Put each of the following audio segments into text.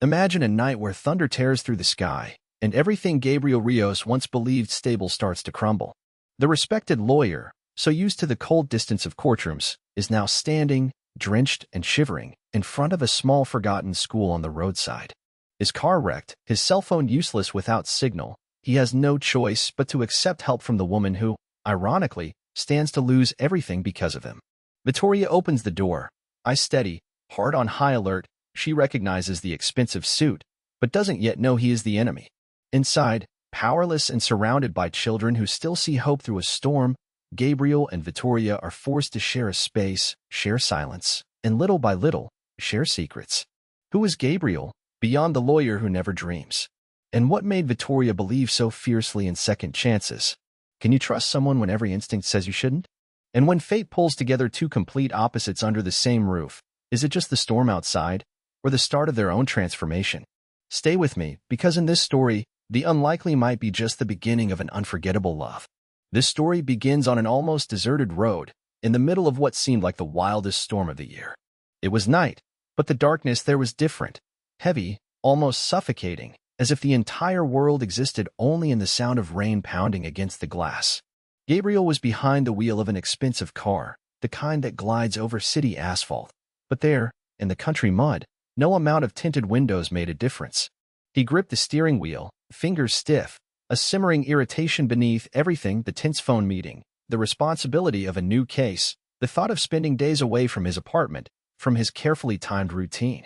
Imagine a night where thunder tears through the sky, and everything Gabriel Rios once believed stable starts to crumble. The respected lawyer, so used to the cold distance of courtrooms, is now standing, drenched and shivering, in front of a small forgotten school on the roadside. His car wrecked, his cell phone useless without signal. He has no choice but to accept help from the woman who, ironically, stands to lose everything because of him. Vitória opens the door, eyes steady, heart on high alert. She recognizes the expensive suit, but doesn't yet know he is the enemy. Inside, powerless and surrounded by children who still see hope through a storm, Gabriel and Vitória are forced to share a space, share silence, and little by little, share secrets. Who is Gabriel, beyond the lawyer who never dreams? And what made Vitória believe so fiercely in second chances? Can you trust someone when every instinct says you shouldn't? And when fate pulls together two complete opposites under the same roof, is it just the storm outside, or the start of their own transformation? Stay with me, because in this story, the unlikely might be just the beginning of an unforgettable love. This story begins on an almost deserted road, in the middle of what seemed like the wildest storm of the year. It was night, but the darkness there was different, heavy, almost suffocating, as if the entire world existed only in the sound of rain pounding against the glass. Gabriel was behind the wheel of an expensive car, the kind that glides over city asphalt. But there, in the country mud, no amount of tinted windows made a difference. He gripped the steering wheel, fingers stiff, a simmering irritation beneath everything: the tense phone meeting, the responsibility of a new case, the thought of spending days away from his apartment, from his carefully timed routine.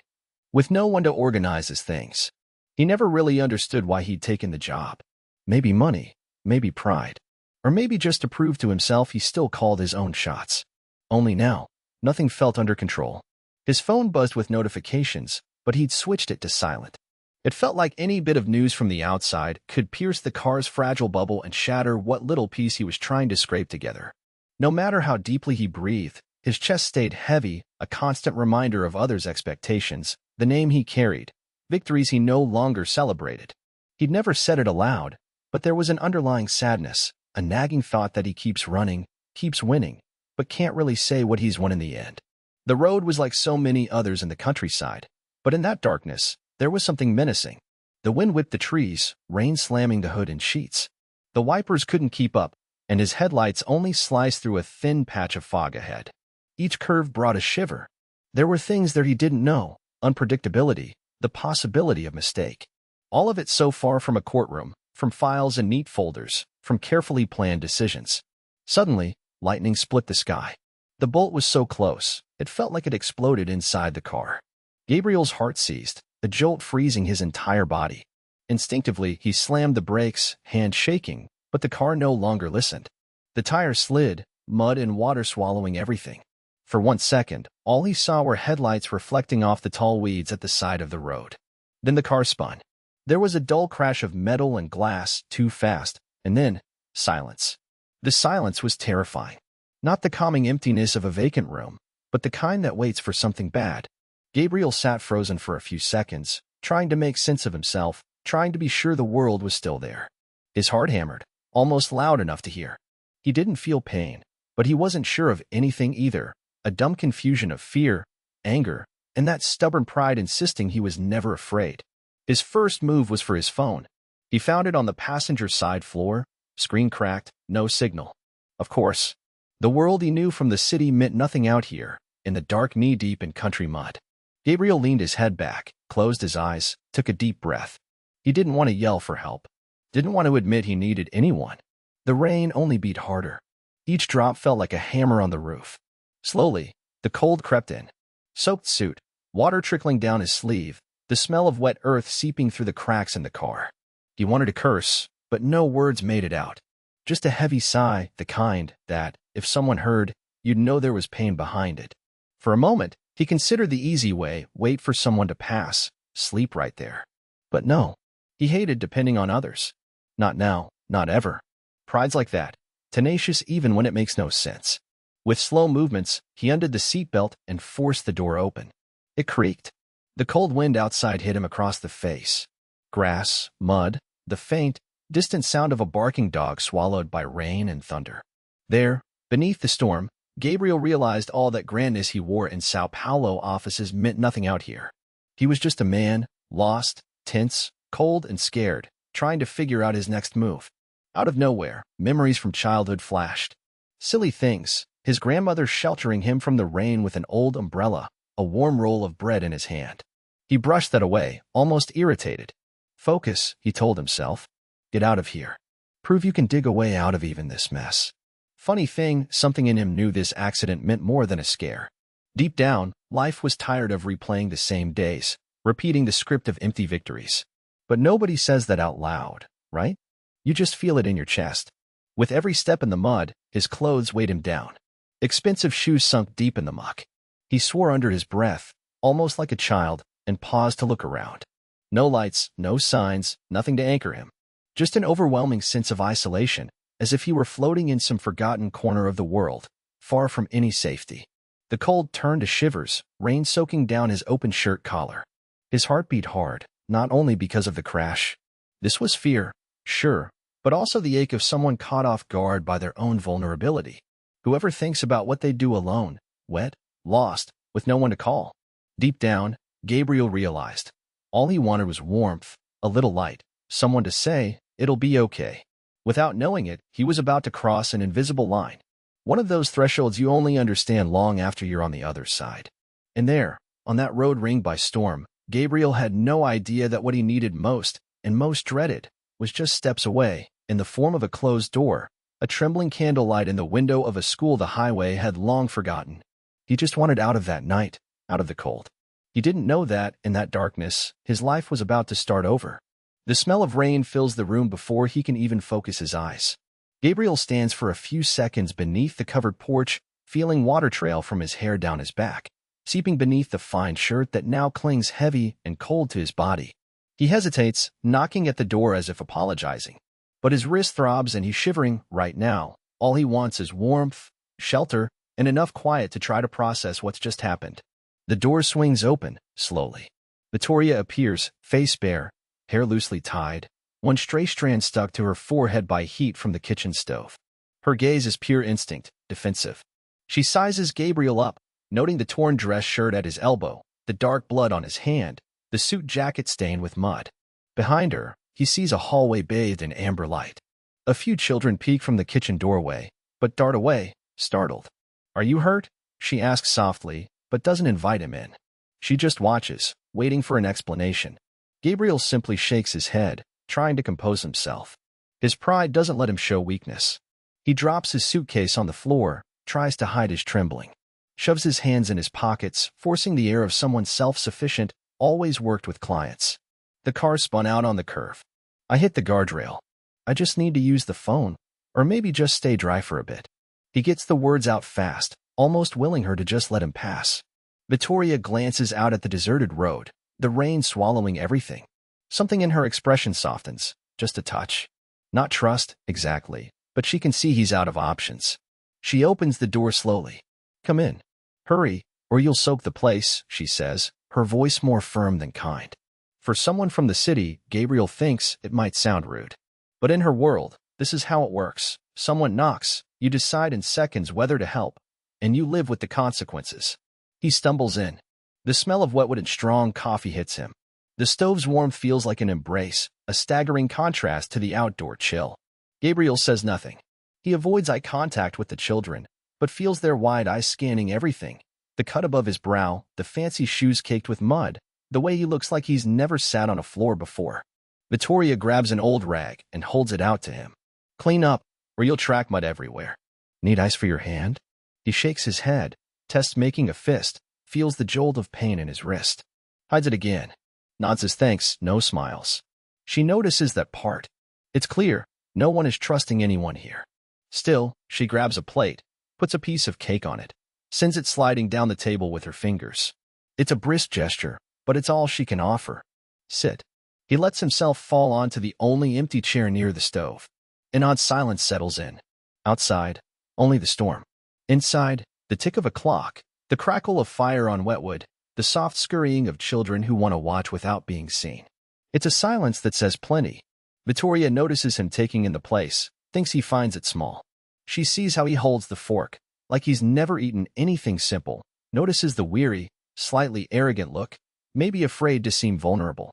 With no one to organize his things. He never really understood why he'd taken the job. Maybe money, maybe pride, or maybe just to prove to himself he still called his own shots. Only now, nothing felt under control. His phone buzzed with notifications, but he'd switched it to silent. It felt like any bit of news from the outside could pierce the car's fragile bubble and shatter what little piece he was trying to scrape together. No matter how deeply he breathed, his chest stayed heavy, a constant reminder of others' expectations, the name he carried, victories he no longer celebrated. He'd never said it aloud, but there was an underlying sadness, a nagging thought that he keeps running, keeps winning, but can't really say what he's won in the end. The road was like so many others in the countryside, but in that darkness, there was something menacing. The wind whipped the trees, rain slamming the hood in sheets. The wipers couldn't keep up, and his headlights only sliced through a thin patch of fog ahead. Each curve brought a shiver. There were things there he didn't know, unpredictability, the possibility of mistake. All of it so far from a courtroom, from files and neat folders, from carefully planned decisions. Suddenly, lightning split the sky. The bolt was so close, it felt like it exploded inside the car. Gabriel's heart seized, a jolt freezing his entire body. Instinctively, he slammed the brakes, hand shaking, but the car no longer listened. The tires slid, mud and water swallowing everything. For 1 second, all he saw were headlights reflecting off the tall weeds at the side of the road. Then the car spun. There was a dull crash of metal and glass, too fast, and then, silence. The silence was terrifying. Not the calming emptiness of a vacant room, but the kind that waits for something bad. Gabriel sat frozen for a few seconds, trying to make sense of himself, trying to be sure the world was still there. His heart hammered, almost loud enough to hear. He didn't feel pain, but he wasn't sure of anything either, a dumb confusion of fear, anger, and that stubborn pride insisting he was never afraid. His first move was for his phone. He found it on the passenger side floor, screen cracked, no signal. Of course, the world he knew from the city meant nothing out here, in the dark knee-deep in country mud. Gabriel leaned his head back, closed his eyes, took a deep breath. He didn't want to yell for help. Didn't want to admit he needed anyone. The rain only beat harder. Each drop felt like a hammer on the roof. Slowly, the cold crept in. Soaked suit, water trickling down his sleeve, the smell of wet earth seeping through the cracks in the car. He wanted to curse, but no words made it out. Just a heavy sigh, the kind that, if someone heard, you'd know there was pain behind it. For a moment, he considered the easy way, wait for someone to pass, sleep right there. But no, he hated depending on others. Not now, not ever. Pride's like that, tenacious even when it makes no sense. With slow movements, he undid the seatbelt and forced the door open. It creaked. The cold wind outside hit him across the face. Grass, mud, the faint, distant sound of a barking dog swallowed by rain and thunder. There, beneath the storm, Gabriel realized all that grandness he wore in Sao Paulo offices meant nothing out here. He was just a man, lost, tense, cold, and scared, trying to figure out his next move. Out of nowhere, memories from childhood flashed. Silly things, his grandmother sheltering him from the rain with an old umbrella, a warm roll of bread in his hand. He brushed that away, almost irritated. Focus, he told himself. Get out of here. Prove you can dig a way out of even this mess. Funny thing, something in him knew this accident meant more than a scare. Deep down, life was tired of replaying the same days, repeating the script of empty victories. But nobody says that out loud, right? You just feel it in your chest. With every step in the mud, his clothes weighed him down. Expensive shoes sunk deep in the muck. He swore under his breath, almost like a child, and paused to look around. No lights, no signs, nothing to anchor him. Just an overwhelming sense of isolation, as if he were floating in some forgotten corner of the world, far from any safety. The cold turned to shivers, rain soaking down his open shirt collar. His heart beat hard, not only because of the crash. This was fear, sure, but also the ache of someone caught off guard by their own vulnerability. Whoever thinks about what they do alone, wet, lost, with no one to call. Deep down, Gabriel realized. All he wanted was warmth, a little light, someone to say, "It'll be okay." Without knowing it, he was about to cross an invisible line. One of those thresholds you only understand long after you're on the other side. And there, on that road ringed by storm, Gabriel had no idea that what he needed most, and most dreaded, was just steps away, in the form of a closed door, a trembling candlelight in the window of a school the highway had long forgotten. He just wanted out of that night, out of the cold. He didn't know that, in that darkness, his life was about to start over. The smell of rain fills the room before he can even focus his eyes. Gabriel stands for a few seconds beneath the covered porch, feeling water trail from his hair down his back, seeping beneath the fine shirt that now clings heavy and cold to his body. He hesitates, knocking at the door as if apologizing. But his wrist throbs and he's shivering right now. All he wants is warmth, shelter, and enough quiet to try to process what's just happened. The door swings open, slowly. Vitória appears, face bare, hair loosely tied, one stray strand stuck to her forehead by heat from the kitchen stove. Her gaze is pure instinct, defensive. She sizes Gabriel up, noting the torn dress shirt at his elbow, the dark blood on his hand, the suit jacket stained with mud. Behind her, he sees a hallway bathed in amber light. A few children peek from the kitchen doorway, but dart away, startled. "Are you hurt?" she asks softly, but doesn't invite him in. She just watches, waiting for an explanation. Gabriel simply shakes his head, trying to compose himself. His pride doesn't let him show weakness. He drops his suitcase on the floor, tries to hide his trembling. Shoves his hands in his pockets, forcing the air of someone self-sufficient, always worked with clients. The car spun out on the curve. "I hit the guardrail. I just need to use the phone, or maybe just stay dry for a bit." He gets the words out fast, almost willing her to just let him pass. Vitória glances out at the deserted road, the rain swallowing everything. Something in her expression softens, just a touch. Not trust, exactly, but she can see he's out of options. She opens the door slowly. "Come in. Hurry, or you'll soak the place," she says, her voice more firm than kind. For someone from the city, Gabriel thinks it might sound rude. But in her world, this is how it works. Someone knocks, you decide in seconds whether to help, and you live with the consequences. He stumbles in. The smell of wetwood and strong coffee hits him. The stove's warmth feels like an embrace, a staggering contrast to the outdoor chill. Gabriel says nothing. He avoids eye contact with the children, but feels their wide eyes scanning everything. The cut above his brow, the fancy shoes caked with mud, the way he looks like he's never sat on a floor before. Vitória grabs an old rag and holds it out to him. "Clean up, or you'll track mud everywhere." "Need ice for your hand?" He shakes his head, tests making a fist, feels the jolt of pain in his wrist. Hides it again. Nods his thanks, no smiles. She notices that part. It's clear, no one is trusting anyone here. Still, she grabs a plate, puts a piece of cake on it, sends it sliding down the table with her fingers. It's a brisk gesture, but it's all she can offer. "Sit." He lets himself fall onto the only empty chair near the stove. An odd silence settles in. Outside, only the storm. Inside, the tick of a clock, the crackle of fire on wetwood, the soft scurrying of children who want to watch without being seen. It's a silence that says plenty. Vitória notices him taking in the place, thinks he finds it small. She sees how he holds the fork, like he's never eaten anything simple, notices the weary, slightly arrogant look, maybe afraid to seem vulnerable.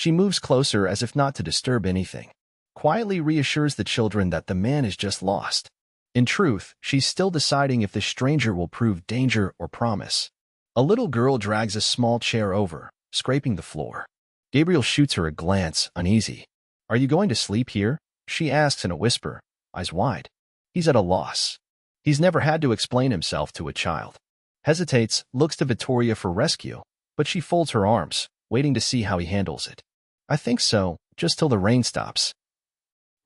She moves closer as if not to disturb anything. Quietly reassures the children that the man is just lost. In truth, she's still deciding if the stranger will prove danger or promise. A little girl drags a small chair over, scraping the floor. Gabriel shoots her a glance, uneasy. "Are you going to sleep here?" she asks in a whisper, eyes wide. He's at a loss. He's never had to explain himself to a child. Hesitates, looks to Vitória for rescue, but she folds her arms, waiting to see how he handles it. "I think so, just till the rain stops."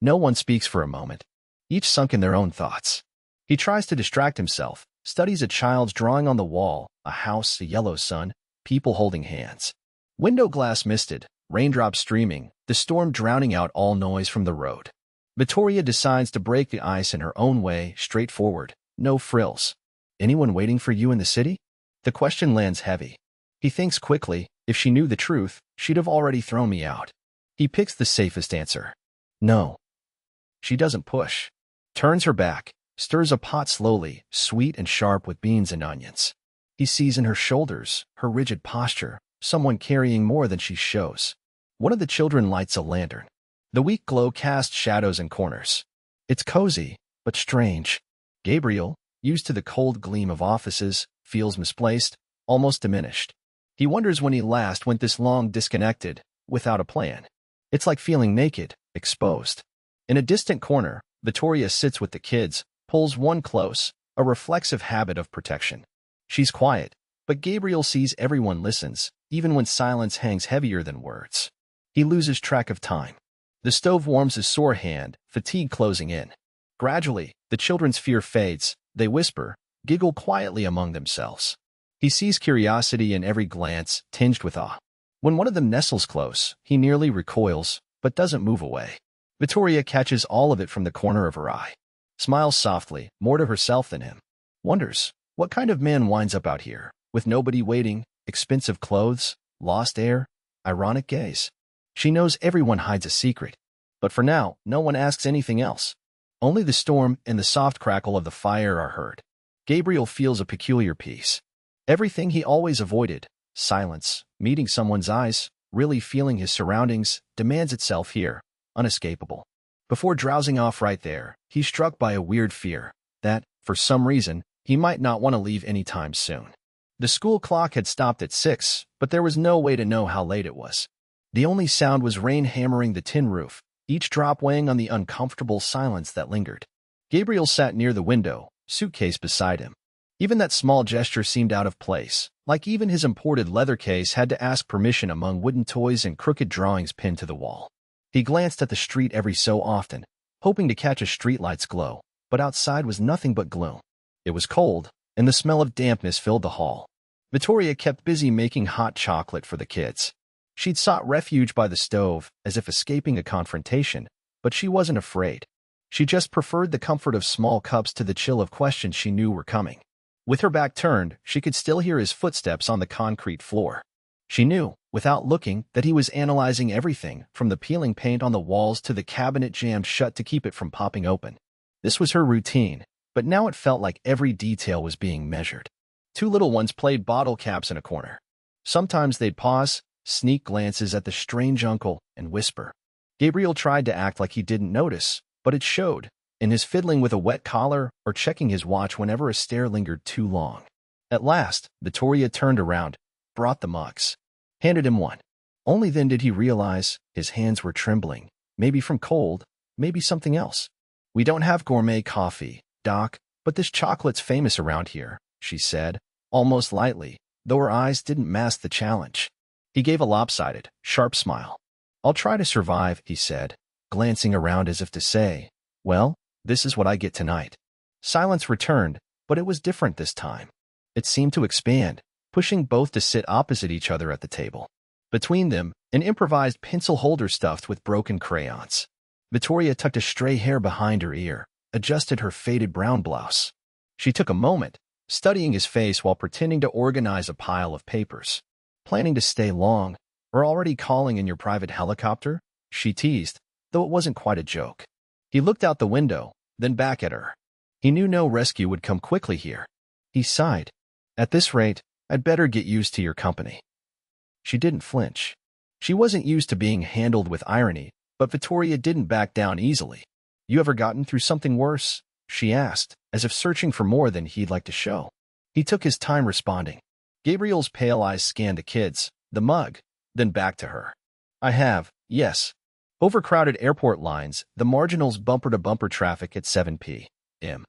No one speaks for a moment, each sunk in their own thoughts. He tries to distract himself, studies a child's drawing on the wall, a house, a yellow sun, people holding hands. Window glass misted, raindrops streaming, the storm drowning out all noise from the road. Vitória decides to break the ice in her own way, straightforward, no frills. "Anyone waiting for you in the city?" The question lands heavy. He thinks quickly, if she knew the truth, she'd have already thrown me out. He picks the safest answer. "No." She doesn't push. Turns her back, stirs a pot slowly, sweet and sharp with beans and onions. He sees in her shoulders, her rigid posture, someone carrying more than she shows. One of the children lights a lantern. The weak glow casts shadows in corners. It's cozy, but strange. Gabriel, used to the cold gleam of offices, feels misplaced, almost diminished. He wonders when he last went this long disconnected, without a plan. It's like feeling naked, exposed. In a distant corner, Vitória sits with the kids, pulls one close, a reflexive habit of protection. She's quiet, but Gabriel sees everyone listens, even when silence hangs heavier than words. He loses track of time. The stove warms his sore hand, fatigue closing in. Gradually, the children's fear fades. They whisper, giggle quietly among themselves. He sees curiosity in every glance, tinged with awe. When one of them nestles close, he nearly recoils, but doesn't move away. Vitória catches all of it from the corner of her eye. Smiles softly, more to herself than him. Wonders, what kind of man winds up out here, with nobody waiting, expensive clothes, lost air, ironic gaze? She knows everyone hides a secret. But for now, no one asks anything else. Only the storm and the soft crackle of the fire are heard. Gabriel feels a peculiar peace. Everything he always avoided, silence, meeting someone's eyes, really feeling his surroundings, demands itself here, unescapable. Before drowsing off right there, he's struck by a weird fear that, for some reason, he might not want to leave anytime soon. The school clock had stopped at 6, but there was no way to know how late it was. The only sound was rain hammering the tin roof, each drop weighing on the uncomfortable silence that lingered. Gabriel sat near the window, suitcase beside him. Even that small gesture seemed out of place, like even his imported leather case had to ask permission among wooden toys and crooked drawings pinned to the wall. He glanced at the street every so often, hoping to catch a streetlight's glow, but outside was nothing but gloom. It was cold, and the smell of dampness filled the hall. Vitória kept busy making hot chocolate for the kids. She'd sought refuge by the stove, as if escaping a confrontation, but she wasn't afraid. She just preferred the comfort of small cups to the chill of questions she knew were coming. With her back turned, she could still hear his footsteps on the concrete floor. She knew, without looking, that he was analyzing everything, from the peeling paint on the walls to the cabinet jammed shut to keep it from popping open. This was her routine, but now it felt like every detail was being measured. Two little ones played bottle caps in a corner. Sometimes they'd pause, sneak glances at the strange uncle, and whisper. Gabriel tried to act like he didn't notice, but it showed, in his fiddling with a wet collar or checking his watch whenever a stare lingered too long. At last, Vitória turned around, brought the mugs, handed him one. Only then did he realize his hands were trembling, maybe from cold, maybe something else. "We don't have gourmet coffee, Doc, but this chocolate's famous around here," she said, almost lightly, though her eyes didn't mask the challenge. He gave a lopsided, sharp smile. "I'll try to survive," he said, glancing around as if to say, "Well, this is what I get tonight." Silence returned, but it was different this time. It seemed to expand, pushing both to sit opposite each other at the table. Between them, an improvised pencil holder stuffed with broken crayons. Vitória tucked a stray hair behind her ear, adjusted her faded brown blouse. She took a moment, studying his face while pretending to organize a pile of papers. "Planning to stay long, or already calling in your private helicopter?" she teased, though it wasn't quite a joke. He looked out the window, then back at her. He knew no rescue would come quickly here. He sighed. "At this rate, I'd better get used to your company." She didn't flinch. She wasn't used to being handled with irony, but Vitória didn't back down easily. "You ever gotten through something worse?" she asked, as if searching for more than he'd like to show. He took his time responding. Gabriel's pale eyes scanned the kids, the mug, then back to her. "I have, yes. Overcrowded airport lines, the marginals bumper-to-bumper traffic at 7 p.m.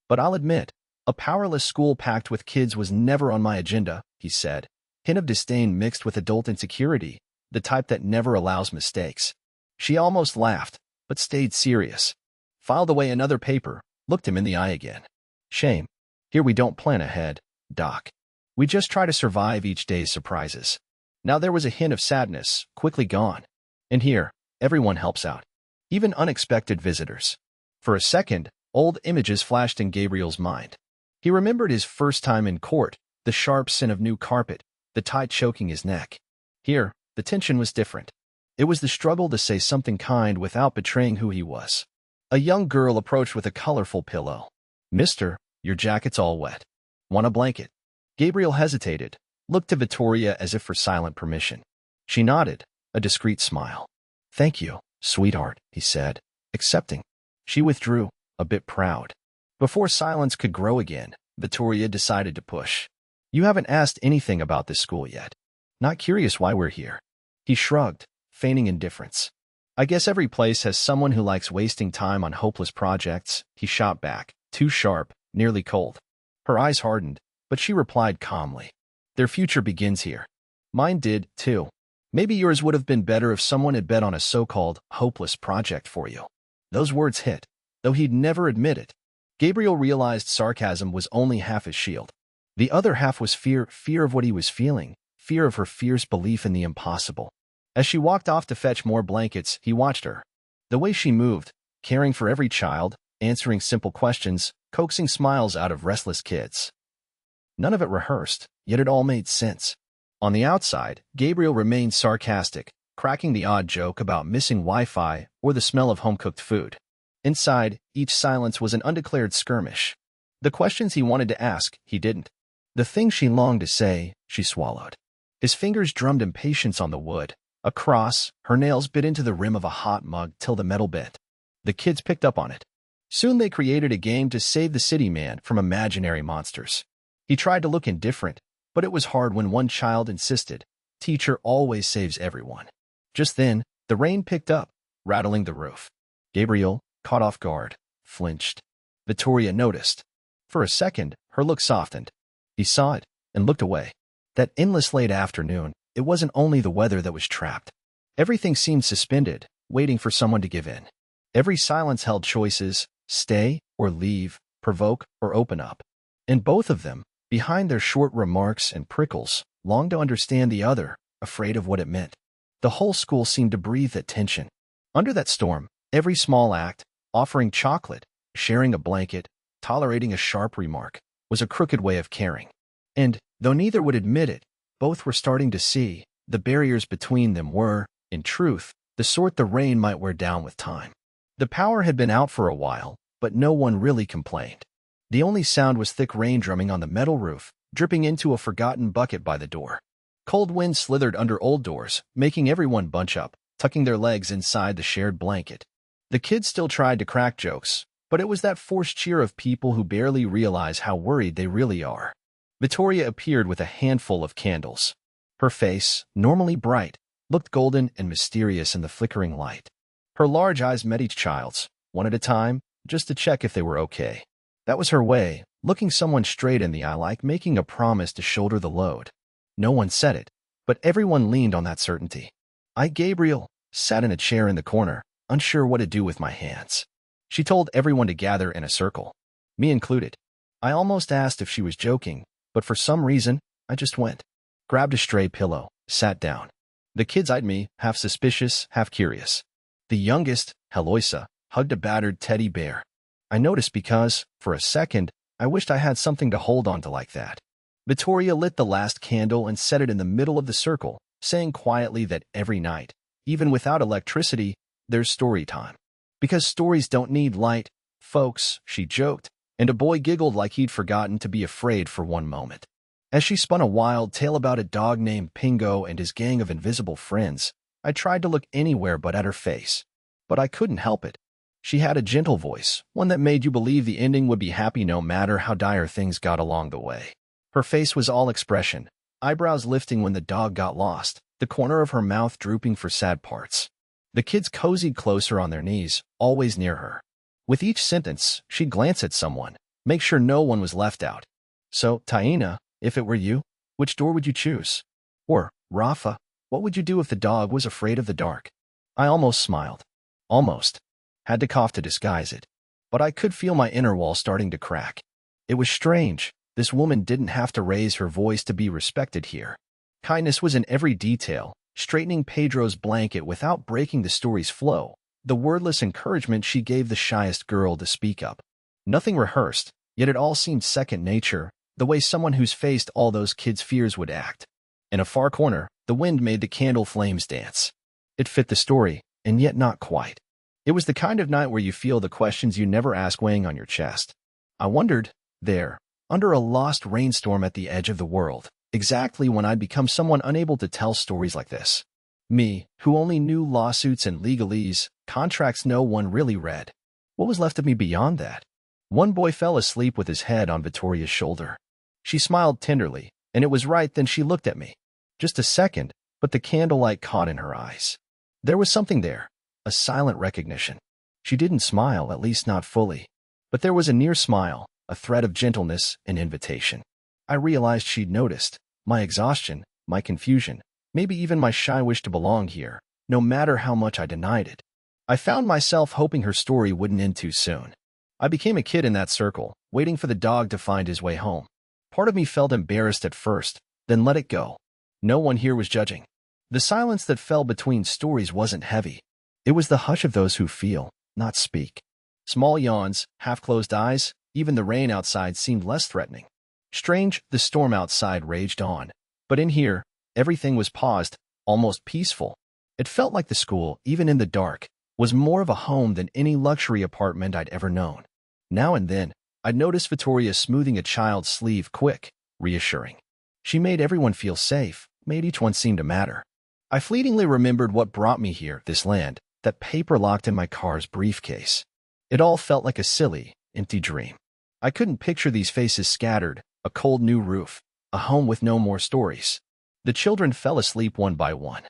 But I'll admit, a powerless school packed with kids was never on my agenda," he said, hint of disdain mixed with adult insecurity, the type that never allows mistakes. She almost laughed, but stayed serious. Filed away another paper, looked him in the eye again. "Shame. Here we don't plan ahead, Doc. We just try to survive each day's surprises." Now there was a hint of sadness, quickly gone. "And here, everyone helps out. Even unexpected visitors." For a second, old images flashed in Gabriel's mind. He remembered his first time in court, the sharp scent of new carpet, the tie choking his neck. Here, the tension was different. It was the struggle to say something kind without betraying who he was. A young girl approached with a colorful pillow. "Mister, your jacket's all wet. Want a blanket?" Gabriel hesitated, looked to Vitória as if for silent permission. She nodded, a discreet smile. "Thank you, sweetheart," he said, accepting. She withdrew, a bit proud. Before silence could grow again, Vitória decided to push. "You haven't asked anything about this school yet. Not curious why we're here." He shrugged, feigning indifference. "I guess every place has someone who likes wasting time on hopeless projects," he shot back, too sharp, nearly cold. Her eyes hardened, but she replied calmly. "Their future begins here. Mine did, too. Maybe yours would have been better if someone had bet on a so-called hopeless project for you." Those words hit, though he'd never admit it. Gabriel realized sarcasm was only half his shield. The other half was fear of what he was feeling, fear of her fierce belief in the impossible. As she walked off to fetch more blankets, he watched her. The way she moved, caring for every child, answering simple questions, coaxing smiles out of restless kids. None of it rehearsed, yet it all made sense. On the outside, Gabriel remained sarcastic, cracking the odd joke about missing Wi-Fi or the smell of home-cooked food. Inside, each silence was an undeclared skirmish. The questions he wanted to ask, he didn't. The things she longed to say, she swallowed. His fingers drummed impatience on the wood. Across, her nails bit into the rim of a hot mug till the metal bent. The kids picked up on it. Soon they created a game to save the city man from imaginary monsters. He tried to look indifferent, but it was hard when one child insisted, "Teacher always saves everyone." Just then, the rain picked up, rattling the roof. Gabriel, caught off guard, flinched. Vitória noticed. For a second, her look softened. He saw it, and looked away. That endless late afternoon, it wasn't only the weather that was trapped. Everything seemed suspended, waiting for someone to give in. Every silence held choices, stay or leave, provoke or open up. And both of them, behind their short remarks and prickles, longed to understand the other, afraid of what it meant. The whole school seemed to breathe that tension. Under that storm, every small act, offering chocolate, sharing a blanket, tolerating a sharp remark, was a crooked way of caring. And, though neither would admit it, both were starting to see, the barriers between them were, in truth, the sort the rain might wear down with time. The power had been out for a while, but no one really complained. The only sound was thick rain drumming on the metal roof, dripping into a forgotten bucket by the door. Cold wind slithered under old doors, making everyone bunch up, tucking their legs inside the shared blanket. The kids still tried to crack jokes, but it was that forced cheer of people who barely realize how worried they really are. Vitória appeared with a handful of candles. Her face, normally bright, looked golden and mysterious in the flickering light. Her large eyes met each child's, one at a time, just to check if they were okay. That was her way, looking someone straight in the eye like making a promise to shoulder the load. No one said it, but everyone leaned on that certainty. Gabriel, sat in a chair in the corner, unsure what to do with my hands. She told everyone to gather in a circle, me included. I almost asked if she was joking, but for some reason, I just went. Grabbed a stray pillow, sat down. The kids eyed me, half suspicious, half curious. The youngest, Heloisa, hugged a battered teddy bear. I noticed because, for a second, I wished I had something to hold on to like that. Vitória lit the last candle and set it in the middle of the circle, saying quietly that every night, even without electricity, there's story time. Because stories don't need light, folks, she joked, and a boy giggled like he'd forgotten to be afraid for one moment. As she spun a wild tale about a dog named Pingo and his gang of invisible friends, I tried to look anywhere but at her face. But I couldn't help it. She had a gentle voice, one that made you believe the ending would be happy no matter how dire things got along the way. Her face was all expression, eyebrows lifting when the dog got lost, the corner of her mouth drooping for sad parts. The kids cozied closer on their knees, always near her. With each sentence, she'd glance at someone, make sure no one was left out. So, Taina, if it were you, which door would you choose? Or, Rafa, what would you do if the dog was afraid of the dark? I almost smiled. Almost. Had to cough to disguise it. But I could feel my inner wall starting to crack. It was strange. This woman didn't have to raise her voice to be respected here. Kindness was in every detail, straightening Pedro's blanket without breaking the story's flow, the wordless encouragement she gave the shyest girl to speak up. Nothing rehearsed, yet it all seemed second nature, the way someone who's faced all those kids' fears would act. In a far corner, the wind made the candle flames dance. It fit the story, and yet not quite. It was the kind of night where you feel the questions you never ask weighing on your chest. I wondered, there, under a lost rainstorm at the edge of the world, exactly when I'd become someone unable to tell stories like this. Me, who only knew lawsuits and legalese, contracts no one really read. What was left of me beyond that? One boy fell asleep with his head on Vitoria's shoulder. She smiled tenderly, and it was right then she looked at me. Just a second, but the candlelight caught in her eyes. There was something there, a silent recognition. She didn't smile, at least not fully. But there was a near smile, a thread of gentleness and invitation. I realized she'd noticed my exhaustion, my confusion, maybe even my shy wish to belong here, no matter how much I denied it. I found myself hoping her story wouldn't end too soon. I became a kid in that circle, waiting for the dog to find his way home. Part of me felt embarrassed at first, then let it go. No one here was judging. The silence that fell between stories wasn't heavy. It was the hush of those who feel, not speak. Small yawns, half-closed eyes, even the rain outside seemed less threatening. Strange, the storm outside raged on. But in here, everything was paused, almost peaceful. It felt like the school, even in the dark, was more of a home than any luxury apartment I'd ever known. Now and then, I'd notice Vitória smoothing a child's sleeve quick, reassuring. She made everyone feel safe, made each one seem to matter. I fleetingly remembered what brought me here, this land, that paper locked in my car's briefcase. It all felt like a silly, empty dream. I couldn't picture these faces scattered, a cold new roof, a home with no more stories. The children fell asleep one by one.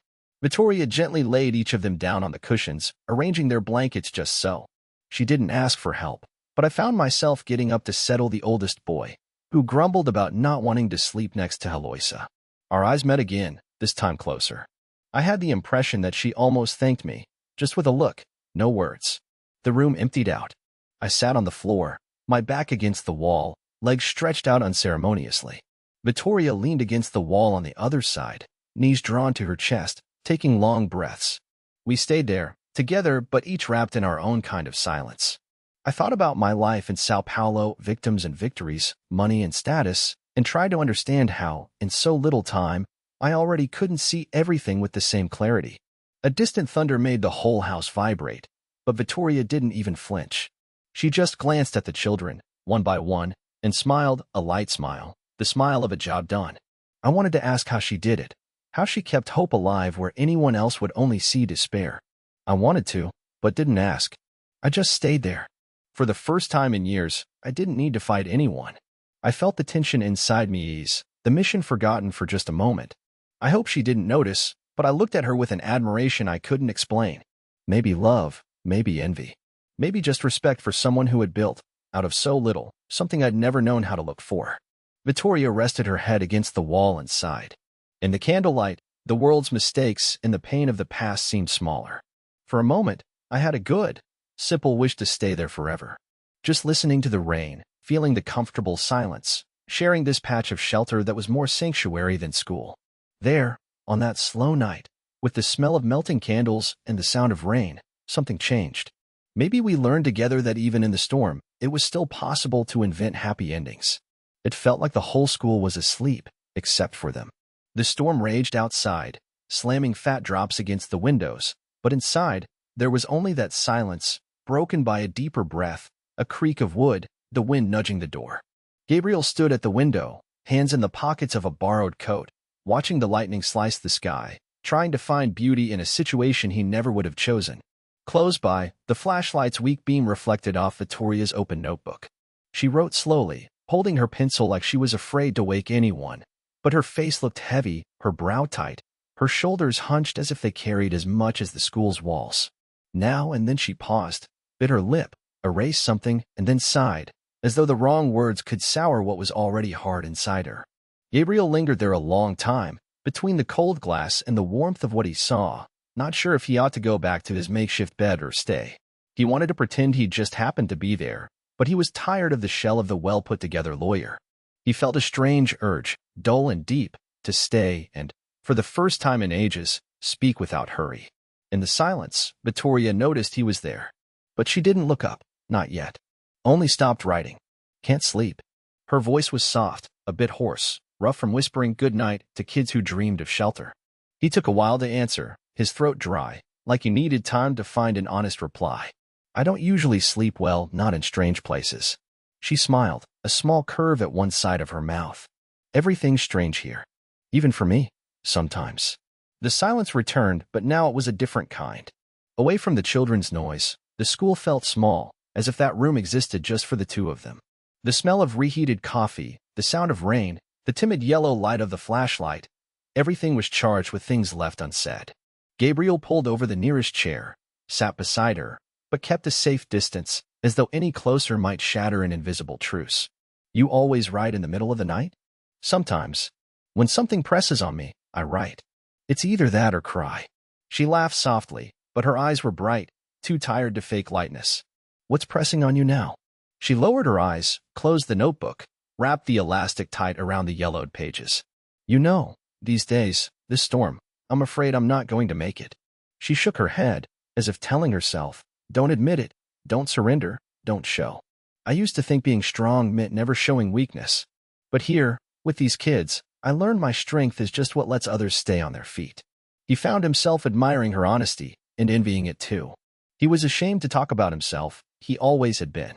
Vitória gently laid each of them down on the cushions, arranging their blankets just so. She didn't ask for help, but I found myself getting up to settle the oldest boy, who grumbled about not wanting to sleep next to Heloisa. Our eyes met again, this time closer. I had the impression that she almost thanked me, just with a look, no words. The room emptied out. I sat on the floor, my back against the wall, legs stretched out unceremoniously. Vitória leaned against the wall on the other side, knees drawn to her chest, taking long breaths. We stayed there, together but each wrapped in our own kind of silence. I thought about my life in Sao Paulo, victims and victories, money and status, and tried to understand how, in so little time, I already couldn't see everything with the same clarity. A distant thunder made the whole house vibrate, but Vitória didn't even flinch. She just glanced at the children, one by one, and smiled, a light smile, the smile of a job done. I wanted to ask how she did it, how she kept hope alive where anyone else would only see despair. I wanted to, but didn't ask. I just stayed there. For the first time in years, I didn't need to fight anyone. I felt the tension inside me ease, the mission forgotten for just a moment. I hope she didn't notice, but I looked at her with an admiration I couldn't explain. Maybe love, maybe envy, maybe just respect for someone who had built, out of so little, something I'd never known how to look for. Vitória rested her head against the wall and sighed. In the candlelight, the world's mistakes and the pain of the past seemed smaller. For a moment, I had a good, simple wish to stay there forever. Just listening to the rain, feeling the comfortable silence, sharing this patch of shelter that was more sanctuary than school. There, on that slow night, with the smell of melting candles and the sound of rain, something changed. Maybe we learned together that even in the storm, it was still possible to invent happy endings. It felt like the whole school was asleep, except for them. The storm raged outside, slamming fat drops against the windows, but inside, there was only that silence, broken by a deeper breath, a creak of wood, the wind nudging the door. Gabriel stood at the window, hands in the pockets of a borrowed coat, watching the lightning slice the sky, trying to find beauty in a situation he never would have chosen. Close by, the flashlight's weak beam reflected off Vitoria's open notebook. She wrote slowly, holding her pencil like she was afraid to wake anyone. But her face looked heavy, her brow tight, her shoulders hunched as if they carried as much as the school's walls. Now and then she paused, bit her lip, erased something, and then sighed, as though the wrong words could sour what was already hard inside her. Gabriel lingered there a long time, between the cold glass and the warmth of what he saw, not sure if he ought to go back to his makeshift bed or stay. He wanted to pretend he'd just happened to be there, but he was tired of the shell of the well-put-together lawyer. He felt a strange urge, dull and deep, to stay and, for the first time in ages, speak without hurry. In the silence, Vitória noticed he was there. But she didn't look up, not yet. Only stopped writing. Can't sleep. Her voice was soft, a bit hoarse, rough from whispering good night to kids who dreamed of shelter. He took a while to answer, his throat dry, like he needed time to find an honest reply. I don't usually sleep well, not in strange places. She smiled, a small curve at one side of her mouth. Everything's strange here. Even for me, sometimes. The silence returned, but now it was a different kind. Away from the children's noise, the school felt small, as if that room existed just for the two of them. The smell of reheated coffee, the sound of rain, the timid yellow light of the flashlight, everything was charged with things left unsaid. Gabriel pulled over the nearest chair, sat beside her, but kept a safe distance, as though any closer might shatter an invisible truce. You always write in the middle of the night? Sometimes. When something presses on me, I write. It's either that or cry. She laughed softly, but her eyes were bright, too tired to fake lightness. What's pressing on you now? She lowered her eyes, closed the notebook, wrapped the elastic tight around the yellowed pages. You know, these days, this storm, I'm afraid I'm not going to make it. She shook her head, as if telling herself, don't admit it, don't surrender, don't show. I used to think being strong meant never showing weakness. But here, with these kids, I learned my strength is just what lets others stay on their feet. He found himself admiring her honesty, and envying it too. He was ashamed to talk about himself, he always had been.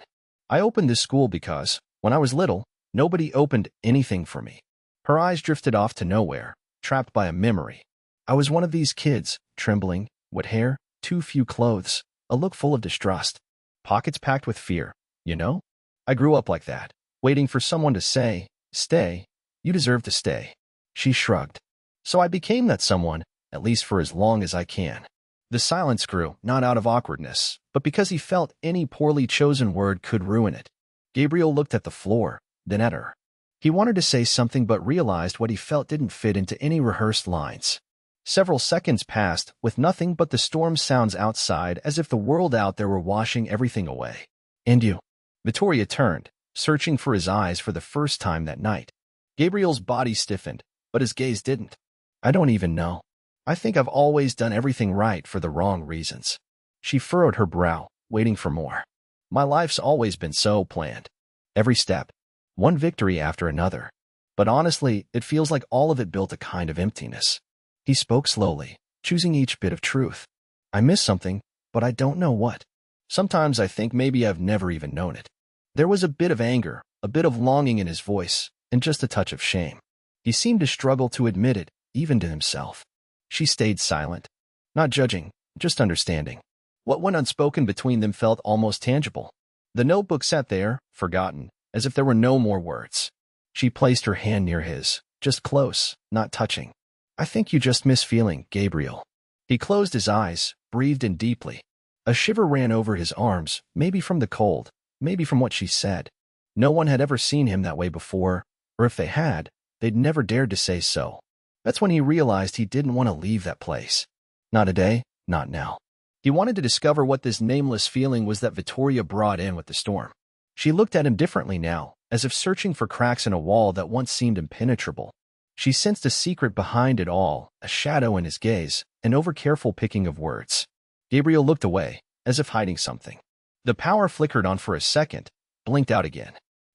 I opened this school because, when I was little, nobody opened anything for me. Her eyes drifted off to nowhere, trapped by a memory. I was one of these kids, trembling, wet hair, too few clothes, a look full of distrust, pockets packed with fear, you know? I grew up like that, waiting for someone to say, stay, you deserve to stay. She shrugged. So I became that someone, at least for as long as I can. The silence grew, not out of awkwardness, but because he felt any poorly chosen word could ruin it. Gabriel looked at the floor, then at her. He wanted to say something but realized what he felt didn't fit into any rehearsed lines. Several seconds passed, with nothing but the storm sounds outside, as if the world out there were washing everything away. And you? Vitória turned, searching for his eyes for the first time that night. Gabriel's body stiffened, but his gaze didn't. I don't even know. I think I've always done everything right for the wrong reasons. She furrowed her brow, waiting for more. My life's always been so planned. Every step. One victory after another. But honestly, it feels like all of it built a kind of emptiness. He spoke slowly, choosing each bit of truth. I miss something, but I don't know what. Sometimes I think maybe I've never even known it. There was a bit of anger, a bit of longing in his voice, and just a touch of shame. He seemed to struggle to admit it, even to himself. She stayed silent, not judging, just understanding. What went unspoken between them felt almost tangible. The notebook sat there, forgotten, as if there were no more words. She placed her hand near his, just close, not touching. I think you just miss feeling, Gabriel. He closed his eyes, breathed in deeply. A shiver ran over his arms, maybe from the cold, maybe from what she said. No one had ever seen him that way before, or if they had, they'd never dared to say so. That's when he realized he didn't want to leave that place. Not today, not now. He wanted to discover what this nameless feeling was that Vitória brought in with the storm. She looked at him differently now, as if searching for cracks in a wall that once seemed impenetrable. She sensed a secret behind it all, a shadow in his gaze, an over-careful picking of words. Gabriel looked away, as if hiding something. The power flickered on for a second, blinked out again.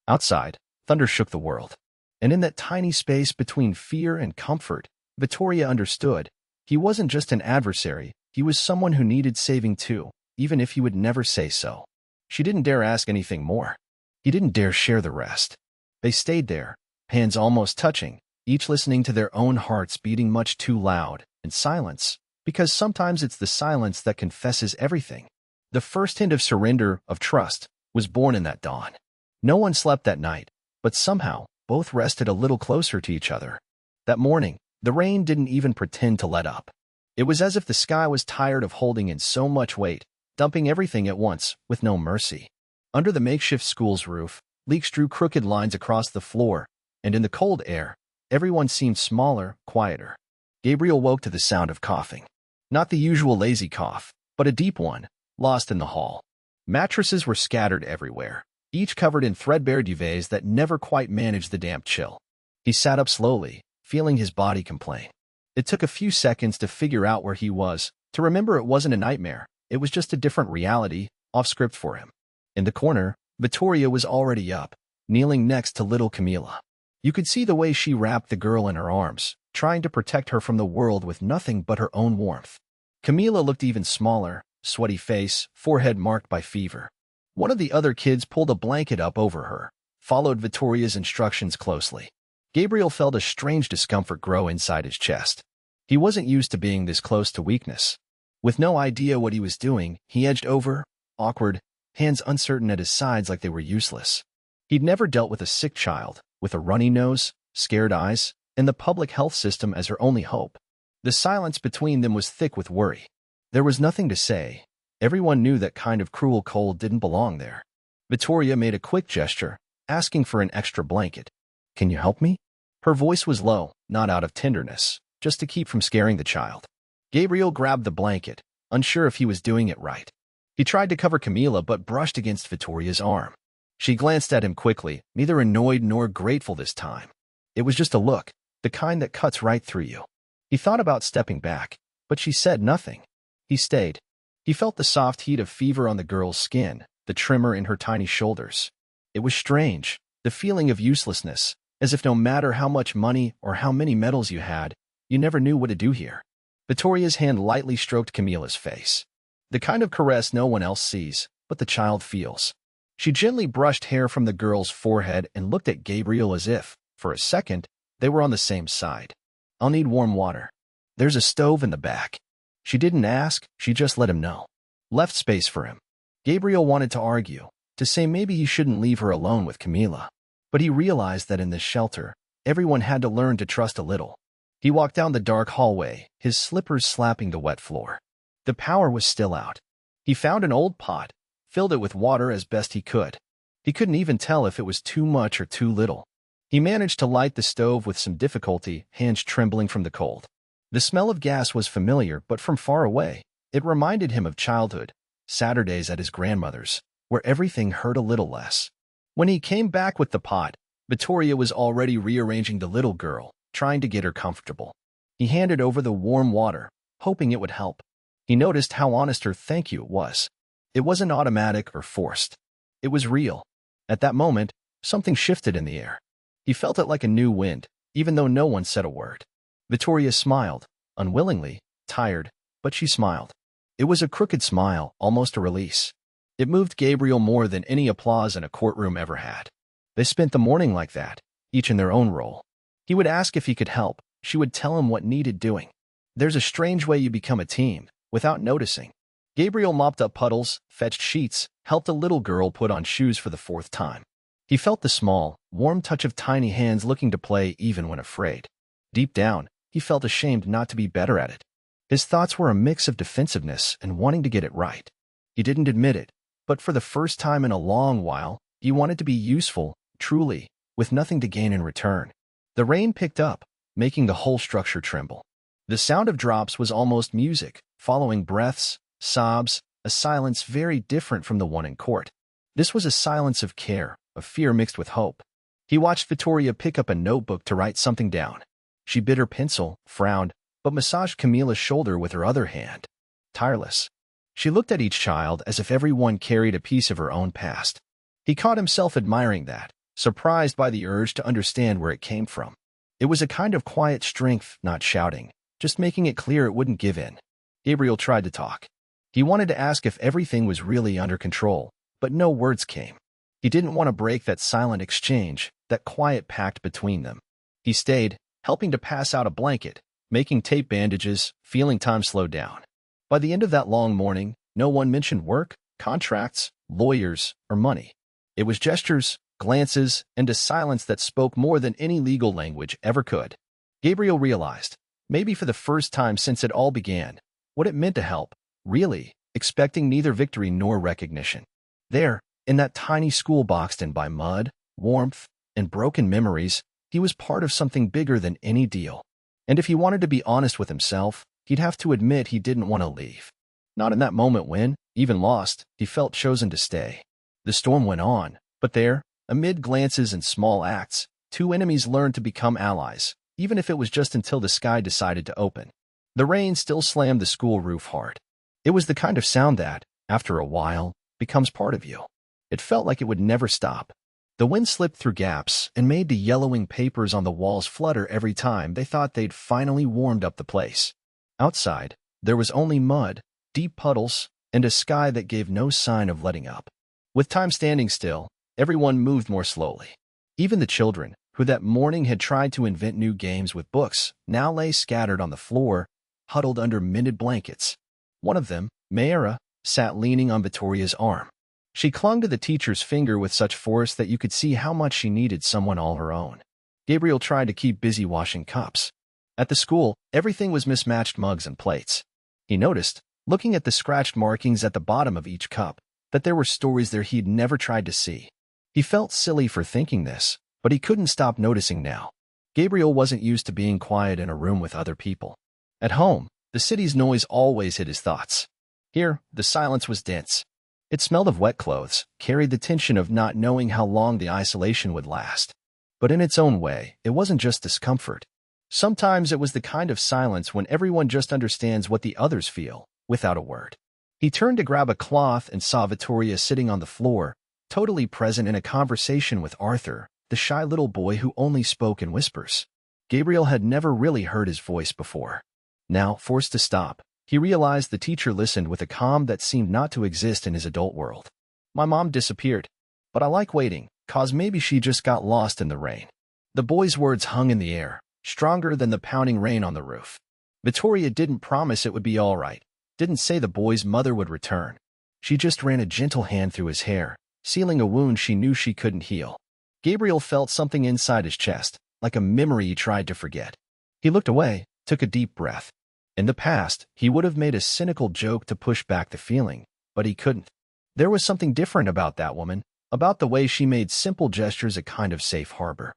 Outside, thunder shook the world. And in that tiny space between fear and comfort, Vitória understood. He wasn't just an adversary, he was someone who needed saving too, even if he would never say so. She didn't dare ask anything more. He didn't dare share the rest. They stayed there, hands almost touching, each listening to their own hearts beating much too loud, in silence, because sometimes it's the silence that confesses everything. The first hint of surrender, of trust, was born in that dawn. No one slept that night, but somehow, both rested a little closer to each other. That morning, the rain didn't even pretend to let up. It was as if the sky was tired of holding in so much weight, dumping everything at once, with no mercy. Under the makeshift school's roof, leaks drew crooked lines across the floor, and in the cold air, everyone seemed smaller, quieter. Gabriel woke to the sound of coughing. Not the usual lazy cough, but a deep one, lost in the hall. Mattresses were scattered everywhere, each covered in threadbare duvets that never quite managed the damp chill. He sat up slowly, feeling his body complain. It took a few seconds to figure out where he was, to remember it wasn't a nightmare, it was just a different reality, off script for him. In the corner, Vitória was already up, kneeling next to little Camila. You could see the way she wrapped the girl in her arms, trying to protect her from the world with nothing but her own warmth. Camila looked even smaller, sweaty face, forehead marked by fever. One of the other kids pulled a blanket up over her, followed Vitória's instructions closely. Gabriel felt a strange discomfort grow inside his chest. He wasn't used to being this close to weakness. With no idea what he was doing, he edged over, awkward, hands uncertain at his sides like they were useless. He'd never dealt with a sick child, with a runny nose, scared eyes, and the public health system as her only hope. The silence between them was thick with worry. There was nothing to say. Everyone knew that kind of cruel cold didn't belong there. Vitória made a quick gesture, asking for an extra blanket. "Can you help me?" Her voice was low, not out of tenderness, just to keep from scaring the child. Gabriel grabbed the blanket, unsure if he was doing it right. He tried to cover Camila but brushed against Vitória's arm. She glanced at him quickly, neither annoyed nor grateful this time. It was just a look, the kind that cuts right through you. He thought about stepping back, but she said nothing. He stayed. He felt the soft heat of fever on the girl's skin, the tremor in her tiny shoulders. It was strange, the feeling of uselessness, as if no matter how much money or how many medals you had, you never knew what to do here. Vitória's hand lightly stroked Camila's face. The kind of caress no one else sees, but the child feels. She gently brushed hair from the girl's forehead and looked at Gabriel as if, for a second, they were on the same side. "I'll need warm water. There's a stove in the back." She didn't ask, she just let him know. Left space for him. Gabriel wanted to argue, to say maybe he shouldn't leave her alone with Camila. But he realized that in this shelter, everyone had to learn to trust a little. He walked down the dark hallway, his slippers slapping the wet floor. The power was still out. He found an old pot, filled it with water as best he could. He couldn't even tell if it was too much or too little. He managed to light the stove with some difficulty, hands trembling from the cold. The smell of gas was familiar, but from far away. It reminded him of childhood, Saturdays at his grandmother's, where everything hurt a little less. When he came back with the pot, Vitória was already rearranging the little girl, trying to get her comfortable. He handed over the warm water, hoping it would help. He noticed how honest her thank you was. It wasn't automatic or forced. It was real. At that moment, something shifted in the air. He felt it like a new wind, even though no one said a word. Vitória smiled, unwillingly, tired, but she smiled. It was a crooked smile, almost a release. It moved Gabriel more than any applause in a courtroom ever had. They spent the morning like that, each in their own role. He would ask if he could help, she would tell him what needed doing. There's a strange way you become a team, without noticing. Gabriel mopped up puddles, fetched sheets, helped a little girl put on shoes for the fourth time. He felt the small, warm touch of tiny hands looking to play even when afraid. Deep down, he felt ashamed not to be better at it. His thoughts were a mix of defensiveness and wanting to get it right. He didn't admit it, but for the first time in a long while, he wanted to be useful, truly, with nothing to gain in return. The rain picked up, making the whole structure tremble. The sound of drops was almost music, following breaths, sobs, a silence very different from the one in court. This was a silence of care, of fear mixed with hope. He watched Vitória pick up a notebook to write something down. She bit her pencil, frowned, but massaged Camila's shoulder with her other hand. Tireless. She looked at each child as if everyone carried a piece of her own past. He caught himself admiring that, surprised by the urge to understand where it came from. It was a kind of quiet strength, not shouting, just making it clear it wouldn't give in. Gabriel tried to talk. He wanted to ask if everything was really under control, but no words came. He didn't want to break that silent exchange, that quiet pact between them. He stayed, helping to pass out a blanket, making tape bandages, feeling time slow down. By the end of that long morning, no one mentioned work, contracts, lawyers, or money. It was gestures, glances, and a silence that spoke more than any legal language ever could. Gabriel realized, maybe for the first time since it all began, what it meant to help, really, expecting neither victory nor recognition. There, in that tiny school boxed in by mud, warmth, and broken memories, he was part of something bigger than any deal. And if he wanted to be honest with himself, he'd have to admit he didn't want to leave. Not in that moment when, even lost, he felt chosen to stay. The storm went on, but there, amid glances and small acts, two enemies learned to become allies, even if it was just until the sky decided to open. The rain still slammed the school roof hard. It was the kind of sound that, after a while, becomes part of you. It felt like it would never stop. The wind slipped through gaps and made the yellowing papers on the walls flutter every time they thought they'd finally warmed up the place. Outside, there was only mud, deep puddles, and a sky that gave no sign of letting up. With time standing still, everyone moved more slowly. Even the children, who that morning had tried to invent new games with books, now lay scattered on the floor, huddled under mended blankets. One of them, Mayra, sat leaning on Vitoria's arm. She clung to the teacher's finger with such force that you could see how much she needed someone all her own. Gabriel tried to keep busy washing cups. At the school, everything was mismatched mugs and plates. He noticed, looking at the scratched markings at the bottom of each cup, that there were stories there he'd never tried to see. He felt silly for thinking this, but he couldn't stop noticing now. Gabriel wasn't used to being quiet in a room with other people. At home, the city's noise always hid his thoughts. Here, the silence was dense. It smelled of wet clothes, carried the tension of not knowing how long the isolation would last. But in its own way, it wasn't just discomfort. Sometimes it was the kind of silence when everyone just understands what the others feel, without a word. He turned to grab a cloth and saw Vitória sitting on the floor, totally present in a conversation with Arthur, the shy little boy who only spoke in whispers. Gabriel had never really heard his voice before. Now, forced to stop, he realized the teacher listened with a calm that seemed not to exist in his adult world. My mom disappeared, but I like waiting, 'cause maybe she just got lost in the rain. The boy's words hung in the air, stronger than the pounding rain on the roof. Vitória didn't promise it would be all right, didn't say the boy's mother would return. She just ran a gentle hand through his hair, sealing a wound she knew she couldn't heal. Gabriel felt something inside his chest, like a memory he tried to forget. He looked away, took a deep breath. In the past, he would have made a cynical joke to push back the feeling, but he couldn't. There was something different about that woman, about the way she made simple gestures a kind of safe harbor.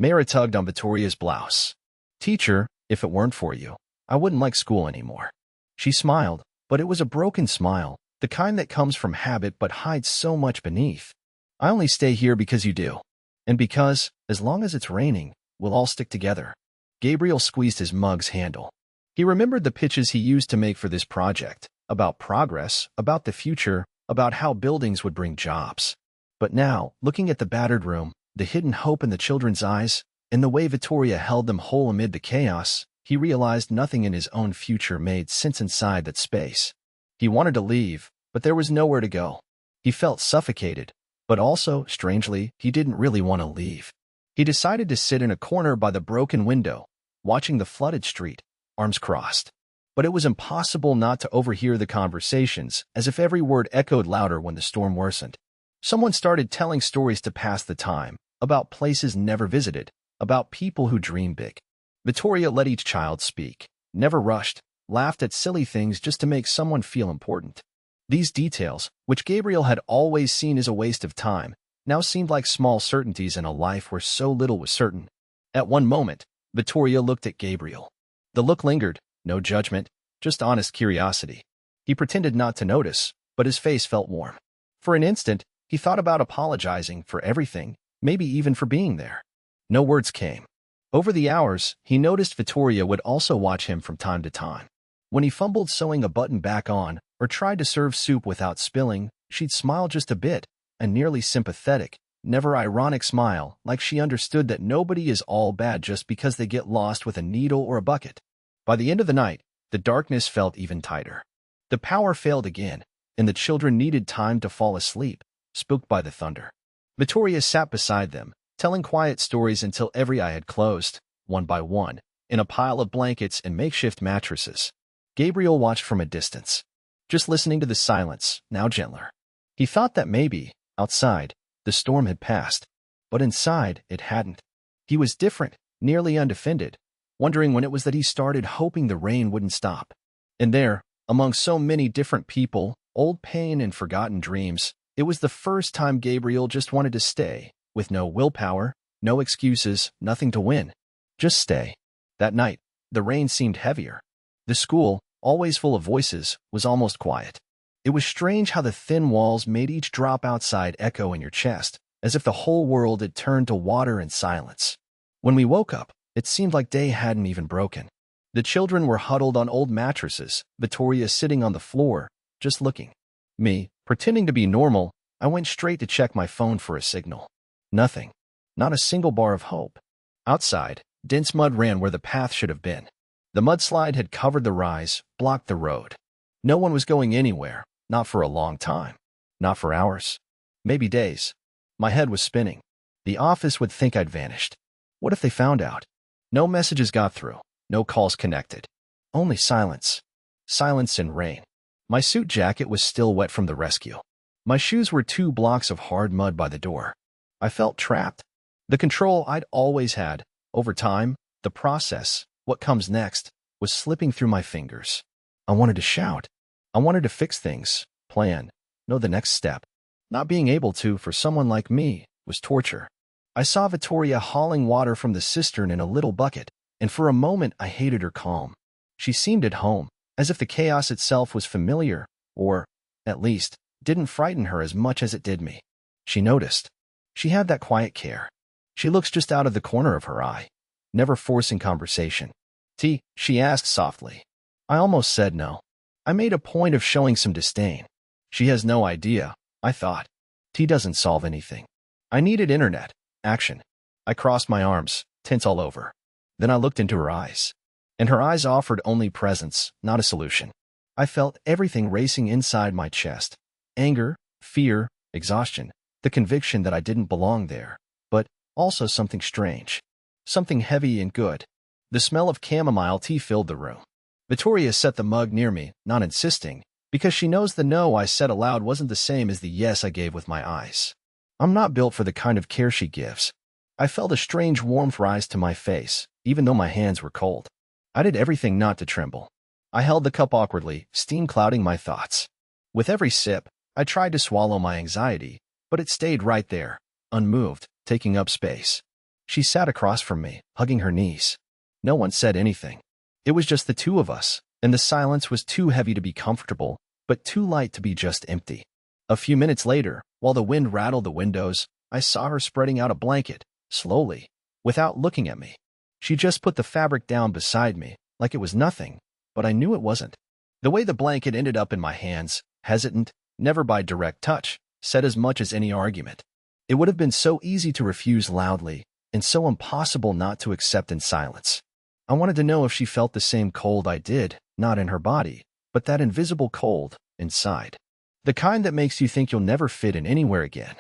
Mayra tugged on Vitória's blouse. "Teacher, if it weren't for you, I wouldn't like school anymore." She smiled, but it was a broken smile, the kind that comes from habit but hides so much beneath. "I only stay here because you do. And because, as long as it's raining, we'll all stick together." Gabriel squeezed his mug's handle. He remembered the pitches he used to make for this project, about progress, about the future, about how buildings would bring jobs. But now, looking at the battered room, the hidden hope in the children's eyes, and the way Vitória held them whole amid the chaos, he realized nothing in his own future made sense inside that space. He wanted to leave, but there was nowhere to go. He felt suffocated, but also, strangely, he didn't really want to leave. He decided to sit in a corner by the broken window, watching the flooded street, arms crossed. But it was impossible not to overhear the conversations, as if every word echoed louder when the storm worsened. Someone started telling stories to pass the time, about places never visited, about people who dream big. Vitória let each child speak, never rushed, laughed at silly things just to make someone feel important. These details, which Gabriel had always seen as a waste of time, now seemed like small certainties in a life where so little was certain. At one moment, Vitória looked at Gabriel. The look lingered, no judgment, just honest curiosity. He pretended not to notice, but his face felt warm. For an instant, he thought about apologizing for everything, maybe even for being there. No words came. Over the hours, he noticed Vitória would also watch him from time to time. When he fumbled sewing a button back on, or tried to serve soup without spilling, she'd smile just a bit, a nearly sympathetic, never ironic smile, like she understood that nobody is all bad just because they get lost with a needle or a bucket. By the end of the night, the darkness felt even tighter. The power failed again, and the children needed time to fall asleep, spooked by the thunder. Vitória sat beside them, telling quiet stories until every eye had closed, one by one, in a pile of blankets and makeshift mattresses. Gabriel watched from a distance, just listening to the silence, now gentler. He thought that maybe, outside, the storm had passed, but inside it hadn't. He was different, nearly undefended, wondering when it was that he started hoping the rain wouldn't stop. And there, among so many different people, old pain and forgotten dreams, it was the first time Gabriel just wanted to stay, with no willpower, no excuses, nothing to win. Just stay. That night, the rain seemed heavier. The school, always full of voices, was almost quiet. It was strange how the thin walls made each drop outside echo in your chest, as if the whole world had turned to water and silence. When we woke up, it seemed like day hadn't even broken. The children were huddled on old mattresses, Vitória sitting on the floor, just looking. Me, pretending to be normal, I went straight to check my phone for a signal. Nothing. Not a single bar of hope. Outside, dense mud ran where the path should have been. The mudslide had covered the rise, blocked the road. No one was going anywhere, not for a long time. Not for hours. Maybe days. My head was spinning. The office would think I'd vanished. What if they found out? No messages got through. No calls connected. Only silence. Silence and rain. My suit jacket was still wet from the rescue. My shoes were 2 blocks of hard mud by the door. I felt trapped. The control I'd always had, over time, the process, what comes next, was slipping through my fingers. I wanted to shout. I wanted to fix things, plan, know the next step. Not being able to, for someone like me, was torture. I saw Vitória hauling water from the cistern in a little bucket, and for a moment I hated her calm. She seemed at home, as if the chaos itself was familiar, or, at least, didn't frighten her as much as it did me. She noticed. She had that quiet care. She looks just out of the corner of her eye, never forcing conversation. "Tea?" she asked softly. I almost said no. I made a point of showing some disdain. She has no idea, I thought. Tea doesn't solve anything. I needed internet, action. I crossed my arms, tense all over. Then I looked into her eyes. And her eyes offered only presence, not a solution. I felt everything racing inside my chest. Anger, fear, exhaustion, the conviction that I didn't belong there, but also something strange. Something heavy and good. The smell of chamomile tea filled the room. Vitória set the mug near me, not insisting, because she knows the no I said aloud wasn't the same as the yes I gave with my eyes. I'm not built for the kind of care she gives. I felt a strange warmth rise to my face, even though my hands were cold. I did everything not to tremble. I held the cup awkwardly, steam clouding my thoughts. With every sip, I tried to swallow my anxiety, but it stayed right there, unmoved, taking up space. She sat across from me, hugging her knees. No one said anything. It was just the two of us, and the silence was too heavy to be comfortable, but too light to be just empty. A few minutes later, while the wind rattled the windows, I saw her spreading out a blanket, slowly, without looking at me. She just put the fabric down beside me, like it was nothing, but I knew it wasn't. The way the blanket ended up in my hands, hesitant, never by direct touch, said as much as any argument. It would have been so easy to refuse loudly, and so impossible not to accept in silence. I wanted to know if she felt the same cold I did, not in her body, but that invisible cold, inside. The kind that makes you think you'll never fit in anywhere again.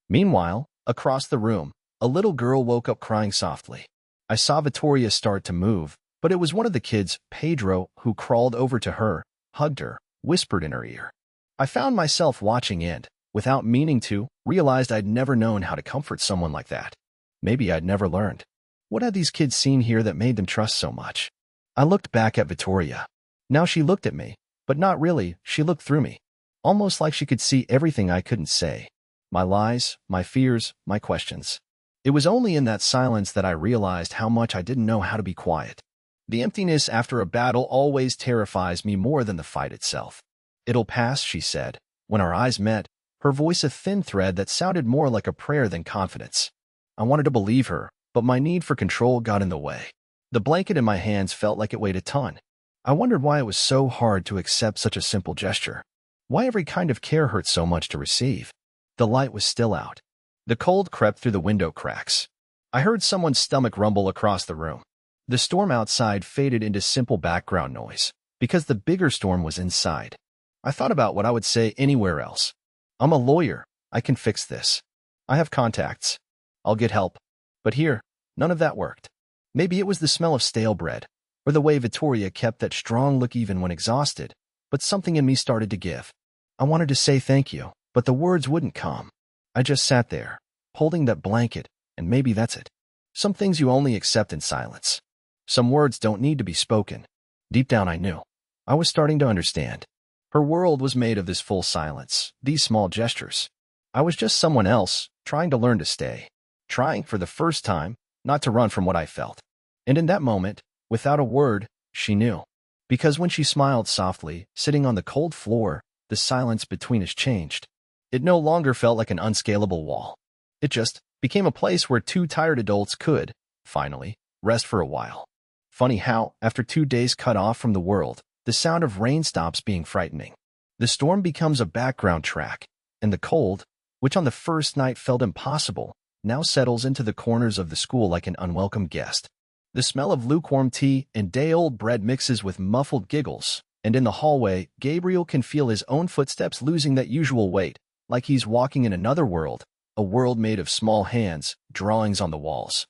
Meanwhile, across the room, a little girl woke up crying softly. I saw Vitória start to move, but it was one of the kids, Pedro, who crawled over to her, hugged her, whispered in her ear. I found myself watching and, without meaning to, realized I'd never known how to comfort someone like that. Maybe I'd never learned. What had these kids seen here that made them trust so much? I looked back at Vitória. Now she looked at me, but not really, she looked through me. Almost like she could see everything I couldn't say. My lies, my fears, my questions. It was only in that silence that I realized how much I didn't know how to be quiet. The emptiness after a battle always terrifies me more than the fight itself. "It'll pass," she said. When our eyes met, her voice a thin thread that sounded more like a prayer than confidence. I wanted to believe her, but my need for control got in the way. The blanket in my hands felt like it weighed a ton. I wondered why it was so hard to accept such a simple gesture. Why every kind of care hurt so much to receive. The light was still out. The cold crept through the window cracks. I heard someone's stomach rumble across the room. The storm outside faded into simple background noise, because the bigger storm was inside. I thought about what I would say anywhere else. I'm a lawyer. I can fix this. I have contacts. I'll get help. But here, none of that worked. Maybe it was the smell of stale bread, or the way Vitória kept that strong look even when exhausted, but something in me started to give. I wanted to say thank you, but the words wouldn't come. I just sat there, holding that blanket, and maybe that's it. Some things you only accept in silence. Some words don't need to be spoken. Deep down I knew. I was starting to understand. Her world was made of this full silence, these small gestures. I was just someone else, trying to learn to stay. Trying, for the first time, not to run from what I felt. And in that moment, without a word, she knew. Because when she smiled softly, sitting on the cold floor, the silence between us changed. It no longer felt like an unscalable wall. It just became a place where two tired adults could, finally, rest for a while. Funny how, after 2 days cut off from the world, the sound of rain stops being frightening. The storm becomes a background track, and the cold, which on the first night felt impossible, now settles into the corners of the school like an unwelcome guest. The smell of lukewarm tea and day-old bread mixes with muffled giggles, and in the hallway, Gabriel can feel his own footsteps losing that usual weight, like he's walking in another world, a world made of small hands, drawings on the walls,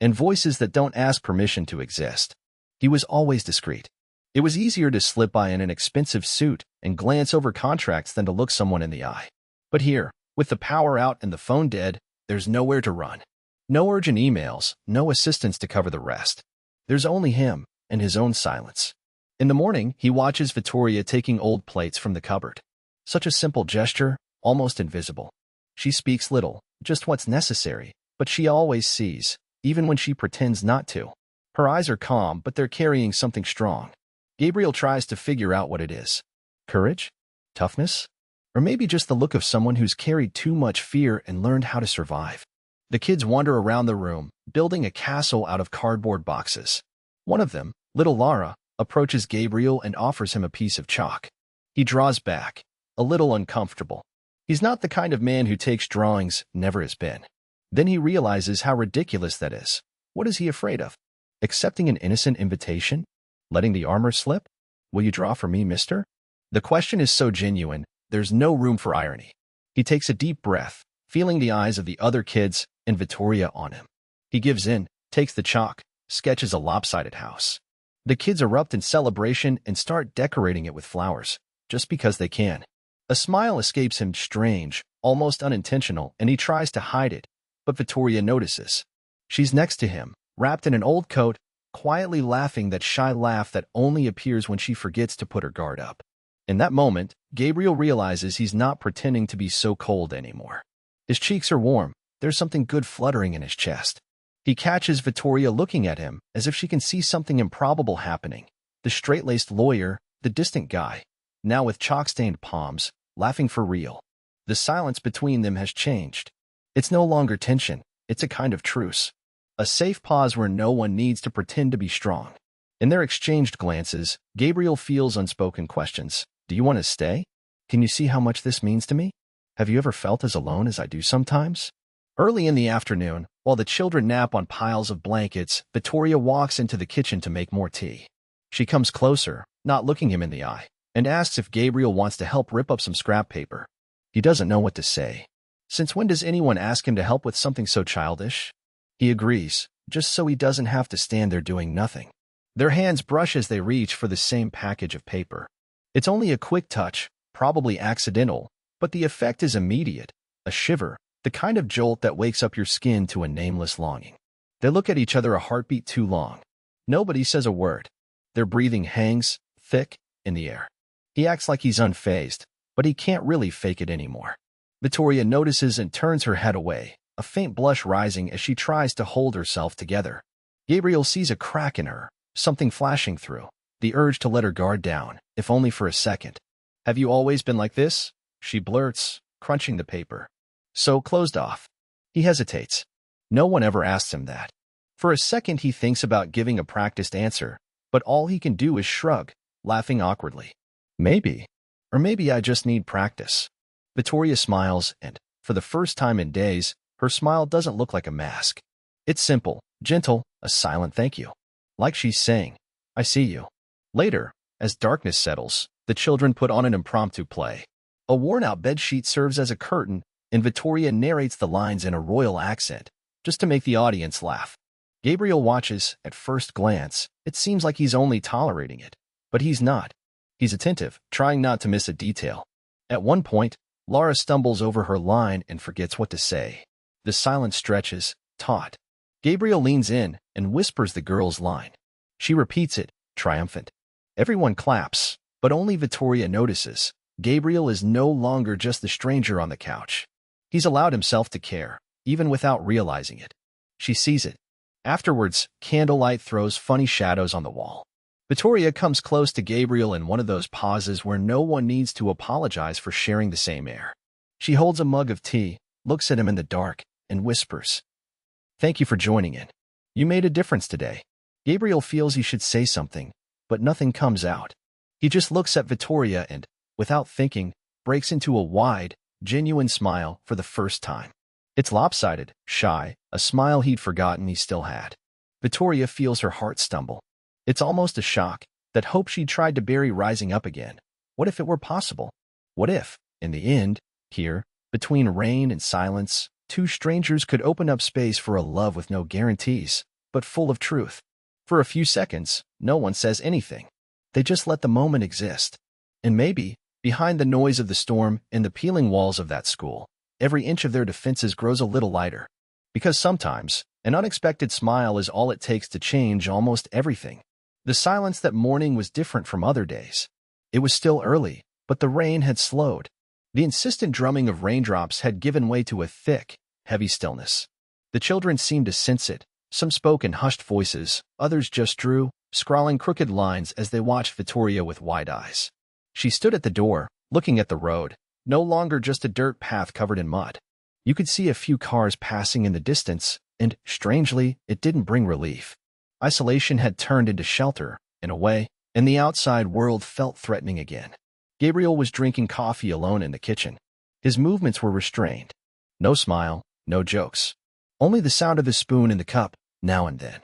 and voices that don't ask permission to exist. He was always discreet. It was easier to slip by in an expensive suit and glance over contracts than to look someone in the eye. But here, with the power out and the phone dead, there's nowhere to run. No urgent emails, no assistants to cover the rest. There's only him and his own silence. In the morning, he watches Vitória taking old plates from the cupboard. Such a simple gesture, almost invisible. She speaks little, just what's necessary, but she always sees, even when she pretends not to. Her eyes are calm, but they're carrying something strong. Gabriel tries to figure out what it is. Courage? Toughness? Or maybe just the look of someone who's carried too much fear and learned how to survive. The kids wander around the room, building a castle out of cardboard boxes. One of them, little Lara, approaches Gabriel and offers him a piece of chalk. He draws back, a little uncomfortable. He's not the kind of man who takes drawings, never has been. Then he realizes how ridiculous that is. What is he afraid of? Accepting an innocent invitation? Letting the armor slip? Will you draw for me, mister? The question is so genuine, there's no room for irony. He takes a deep breath, feeling the eyes of the other kids and Vitória on him. He gives in, takes the chalk, sketches a lopsided house. The kids erupt in celebration and start decorating it with flowers, just because they can. A smile escapes him, strange, almost unintentional, and he tries to hide it, but Vitória notices. She's next to him, wrapped in an old coat, quietly laughing that shy laugh that only appears when she forgets to put her guard up. In that moment, Gabriel realizes he's not pretending to be so cold anymore. His cheeks are warm, there's something good fluttering in his chest. He catches Vitória looking at him as if she can see something improbable happening. The straight-laced lawyer, the distant guy, now with chalk-stained palms, laughing for real. The silence between them has changed. It's no longer tension, it's a kind of truce. A safe pause where no one needs to pretend to be strong. In their exchanged glances, Gabriel feels unspoken questions. Do you want to stay? Can you see how much this means to me? Have you ever felt as alone as I do sometimes? Early in the afternoon, while the children nap on piles of blankets, Vitória walks into the kitchen to make more tea. She comes closer, not looking him in the eye, and asks if Gabriel wants to help rip up some scrap paper. He doesn't know what to say. Since when does anyone ask him to help with something so childish? He agrees, just so he doesn't have to stand there doing nothing. Their hands brush as they reach for the same package of paper. It's only a quick touch, probably accidental, but the effect is immediate, a shiver, the kind of jolt that wakes up your skin to a nameless longing. They look at each other a heartbeat too long. Nobody says a word. Their breathing hangs, thick, in the air. He acts like he's unfazed, but he can't really fake it anymore. Vitória notices and turns her head away, a faint blush rising as she tries to hold herself together. Gabriel sees a crack in her, something flashing through, the urge to let her guard down, if only for a second. Have you always been like this? She blurts, crunching the paper. So closed off. He hesitates. No one ever asks him that. For a second he thinks about giving a practiced answer, but all he can do is shrug, laughing awkwardly. Maybe. Or maybe I just need practice. Vitória smiles, and, for the first time in days, her smile doesn't look like a mask. It's simple, gentle, a silent thank you. Like she's saying, I see you. Later, as darkness settles, the children put on an impromptu play. A worn-out bedsheet serves as a curtain, and Vitória narrates the lines in a royal accent, just to make the audience laugh. Gabriel watches. At first glance, it seems like he's only tolerating it. But he's not. He's attentive, trying not to miss a detail. At one point, Laura stumbles over her line and forgets what to say. The silence stretches, taut. Gabriel leans in and whispers the girl's line. She repeats it, triumphant. Everyone claps, but only Vitória notices. Gabriel is no longer just the stranger on the couch. He's allowed himself to care, even without realizing it. She sees it. Afterwards, candlelight throws funny shadows on the wall. Vitória comes close to Gabriel in one of those pauses where no one needs to apologize for sharing the same air. She holds a mug of tea, looks at him in the dark, and whispers, "Thank you for joining in. You made a difference today." Gabriel feels he should say something, but nothing comes out. He just looks at Vitória and, without thinking, breaks into a wide, genuine smile for the first time. It's lopsided, shy, a smile he'd forgotten he still had. Vitória feels her heart stumble. It's almost a shock, that hope she'd tried to bury rising up again. What if it were possible? What if, in the end, here, between rain and silence, two strangers could open up space for a love with no guarantees, but full of truth? For a few seconds, no one says anything. They just let the moment exist. And maybe, behind the noise of the storm and the peeling walls of that school, every inch of their defenses grows a little lighter. Because sometimes, an unexpected smile is all it takes to change almost everything. The silence that morning was different from other days. It was still early, but the rain had slowed. The insistent drumming of raindrops had given way to a thick, heavy stillness. The children seemed to sense it. Some spoke in hushed voices, others just drew, scrawling crooked lines as they watched Vitória with wide eyes. She stood at the door, looking at the road, no longer just a dirt path covered in mud. You could see a few cars passing in the distance, and, strangely, it didn't bring relief. Isolation had turned into shelter, in a way, and the outside world felt threatening again. Gabriel was drinking coffee alone in the kitchen. His movements were restrained. No smile, no jokes. Only the sound of his spoon in the cup, now and then.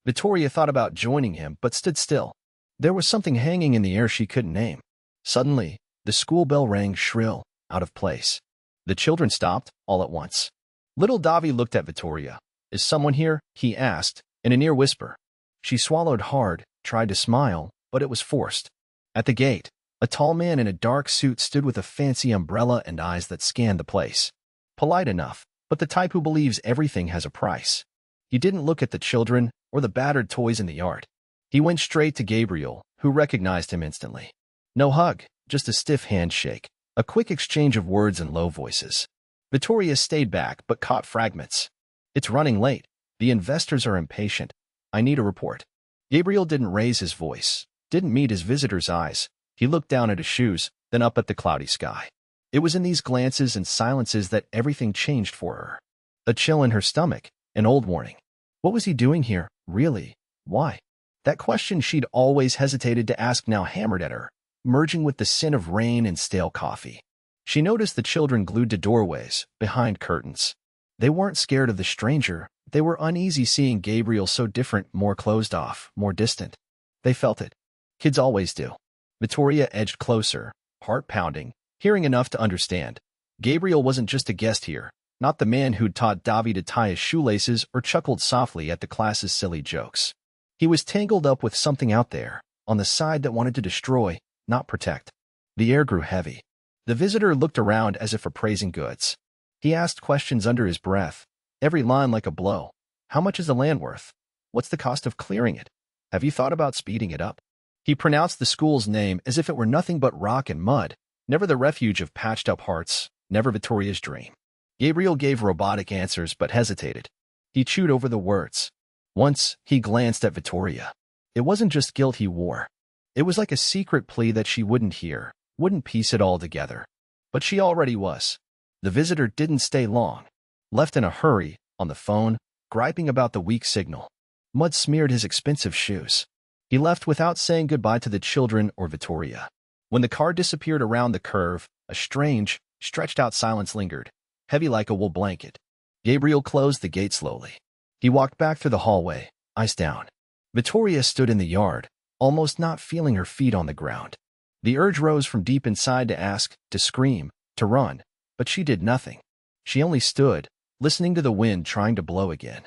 Vitória thought about joining him, but stood still. There was something hanging in the air she couldn't name. Suddenly, the school bell rang shrill, out of place. The children stopped, all at once. Little Davi looked at Vitória. "Is someone here?" he asked, in a near whisper. She swallowed hard, tried to smile, but it was forced. At the gate, a tall man in a dark suit stood with a fancy umbrella and eyes that scanned the place. Polite enough, but the type who believes everything has a price. He didn't look at the children or the battered toys in the yard. He went straight to Gabriel, who recognized him instantly. No hug, just a stiff handshake, a quick exchange of words and low voices. Vitória stayed back but caught fragments. "It's running late. The investors are impatient. I need a report." Gabriel didn't raise his voice, didn't meet his visitor's eyes. He looked down at his shoes, then up at the cloudy sky. It was in these glances and silences that everything changed for her. A chill in her stomach, an old warning. What was he doing here, really? Why? That question she'd always hesitated to ask now hammered at her, merging with the scent of rain and stale coffee. She noticed the children glued to doorways, behind curtains. They weren't scared of the stranger. They were uneasy seeing Gabriel so different, more closed off, more distant. They felt it. Kids always do. Vitória edged closer, heart pounding, hearing enough to understand. Gabriel wasn't just a guest here, not the man who'd taught Davi to tie his shoelaces or chuckled softly at the class's silly jokes. He was tangled up with something out there, on the side that wanted to destroy, not protect. The air grew heavy. The visitor looked around as if appraising goods. He asked questions under his breath, every line like a blow. "How much is the land worth? What's the cost of clearing it? Have you thought about speeding it up?" He pronounced the school's name as if it were nothing but rock and mud, never the refuge of patched-up hearts, never Vitória's dream. Gabriel gave robotic answers but hesitated. He chewed over the words. Once, he glanced at Vitória. It wasn't just guilt he wore. It was like a secret plea that she wouldn't hear, wouldn't piece it all together. But she already was. The visitor didn't stay long. Left in a hurry, on the phone, griping about the weak signal. Mud smeared his expensive shoes. He left without saying goodbye to the children or Vitória. When the car disappeared around the curve, a strange, stretched-out silence lingered, heavy like a wool blanket. Gabriel closed the gate slowly. He walked back through the hallway, eyes down. Vitória stood in the yard, almost not feeling her feet on the ground. The urge rose from deep inside to ask, to scream, to run, but she did nothing. She only stood, listening to the wind trying to blow again.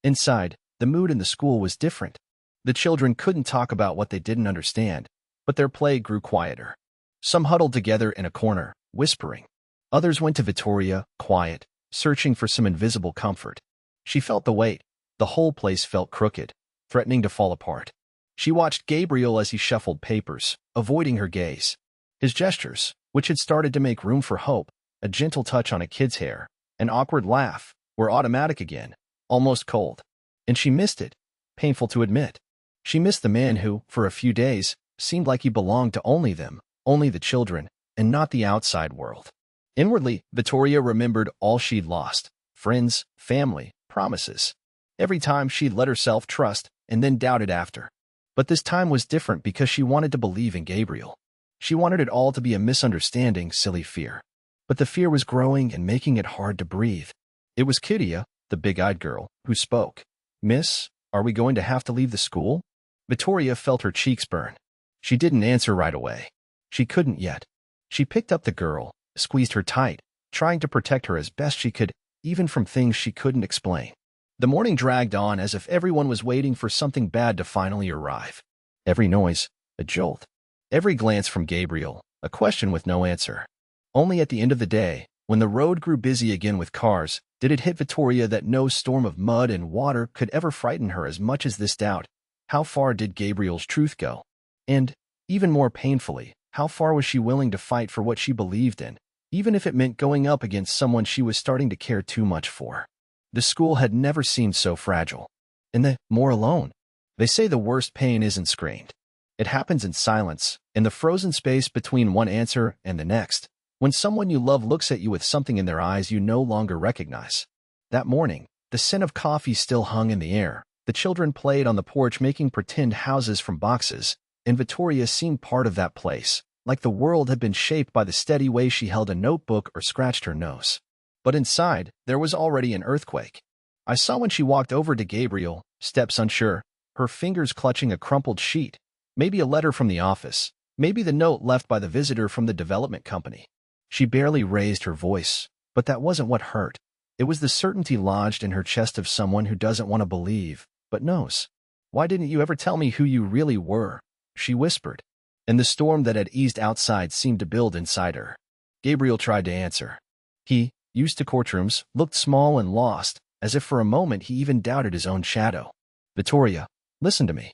Inside, the mood in the school was different. The children couldn't talk about what they didn't understand, but their play grew quieter. Some huddled together in a corner, whispering. Others went to Vitória, quiet, searching for some invisible comfort. She felt the weight. The whole place felt crooked, threatening to fall apart. She watched Gabriel as he shuffled papers, avoiding her gaze. His gestures, which had started to make room for hope, a gentle touch on a kid's hair, an awkward laugh, were automatic again, almost cold. And she missed it, painful to admit. She missed the man who, for a few days, seemed like he belonged to only them, only the children, and not the outside world. Inwardly, Vitória remembered all she'd lost: friends, family, promises. Every time she'd let herself trust and then doubted after. But this time was different because she wanted to believe in Gabriel. She wanted it all to be a misunderstanding, silly fear. But the fear was growing and making it hard to breathe. It was Kidia, the big-eyed girl, who spoke. "Miss, are we going to have to leave the school?" Vitória felt her cheeks burn. She didn't answer right away. She couldn't yet. She picked up the girl, squeezed her tight, trying to protect her as best she could, even from things she couldn't explain. The morning dragged on as if everyone was waiting for something bad to finally arrive. Every noise, a jolt. Every glance from Gabriel, a question with no answer. Only at the end of the day, when the road grew busy again with cars, did it hit Vitória that no storm of mud and water could ever frighten her as much as this doubt. How far did Gabriel's truth go? And, even more painfully, how far was she willing to fight for what she believed in, even if it meant going up against someone she was starting to care too much for? The school had never seemed so fragile. And more alone. They say the worst pain isn't screamed. It happens in silence, in the frozen space between one answer and the next, when someone you love looks at you with something in their eyes you no longer recognize. That morning, the scent of coffee still hung in the air. The children played on the porch making pretend houses from boxes, and Vitória seemed part of that place, like the world had been shaped by the steady way she held a notebook or scratched her nose. But inside, there was already an earthquake. I saw when she walked over to Gabriel, steps unsure, her fingers clutching a crumpled sheet, maybe a letter from the office, maybe the note left by the visitor from the development company. She barely raised her voice, but that wasn't what hurt. It was the certainty lodged in her chest of someone who doesn't want to believe, but knows. "Why didn't you ever tell me who you really were?" she whispered. And the storm that had eased outside seemed to build inside her. Gabriel tried to answer. He, used to courtrooms, looked small and lost, as if for a moment he even doubted his own shadow. "Vitória, listen to me."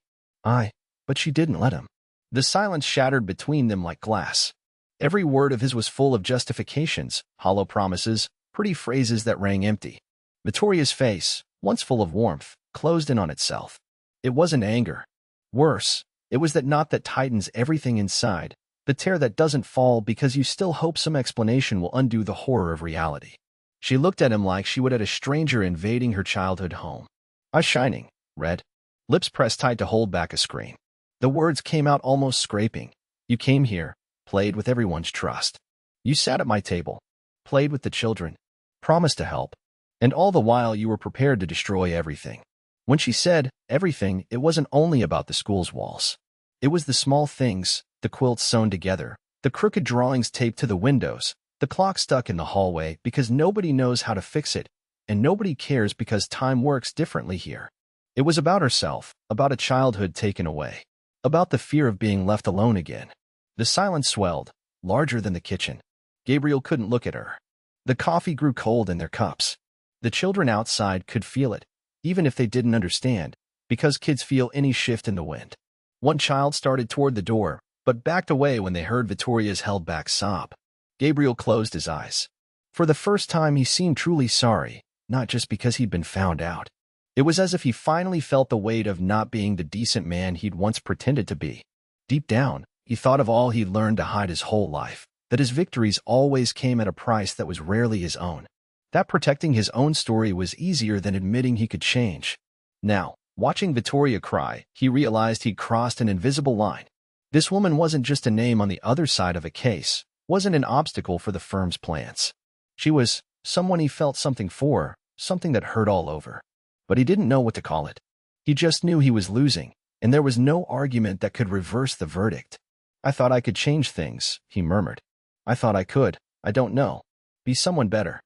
But she didn't let him. The silence shattered between them like glass. Every word of his was full of justifications, hollow promises, pretty phrases that rang empty. Vitória's face, once full of warmth, closed in on itself. It wasn't anger. Worse, it was that knot that tightens everything inside, the tear that doesn't fall because you still hope some explanation will undo the horror of reality. She looked at him like she would at a stranger invading her childhood home. Eyes shining, red, lips pressed tight to hold back a scream. The words came out almost scraping. "You came here, played with everyone's trust. You sat at my table, played with the children, promised to help, and all the while you were prepared to destroy everything." When she said everything, it wasn't only about the school's walls. It was the small things, the quilts sewn together, the crooked drawings taped to the windows, the clock stuck in the hallway because nobody knows how to fix it, and nobody cares because time works differently here. It was about herself, about a childhood taken away, about the fear of being left alone again. The silence swelled, larger than the kitchen. Gabriel couldn't look at her. The coffee grew cold in their cups. The children outside could feel it, even if they didn't understand, because kids feel any shift in the wind. One child started toward the door, but backed away when they heard Vitória's held-back sob. Gabriel closed his eyes. For the first time he seemed truly sorry, not just because he'd been found out. It was as if he finally felt the weight of not being the decent man he'd once pretended to be. Deep down, he thought of all he'd learned to hide his whole life, that his victories always came at a price that was rarely his own. That protecting his own story was easier than admitting he could change. Now, watching Vitória cry, he realized he'd crossed an invisible line. This woman wasn't just a name on the other side of a case, wasn't an obstacle for the firm's plans. She was someone he felt something for, something that hurt all over. But he didn't know what to call it. He just knew he was losing, and there was no argument that could reverse the verdict. "I thought I could change things," he murmured. "I thought I could, I don't know. Be someone better."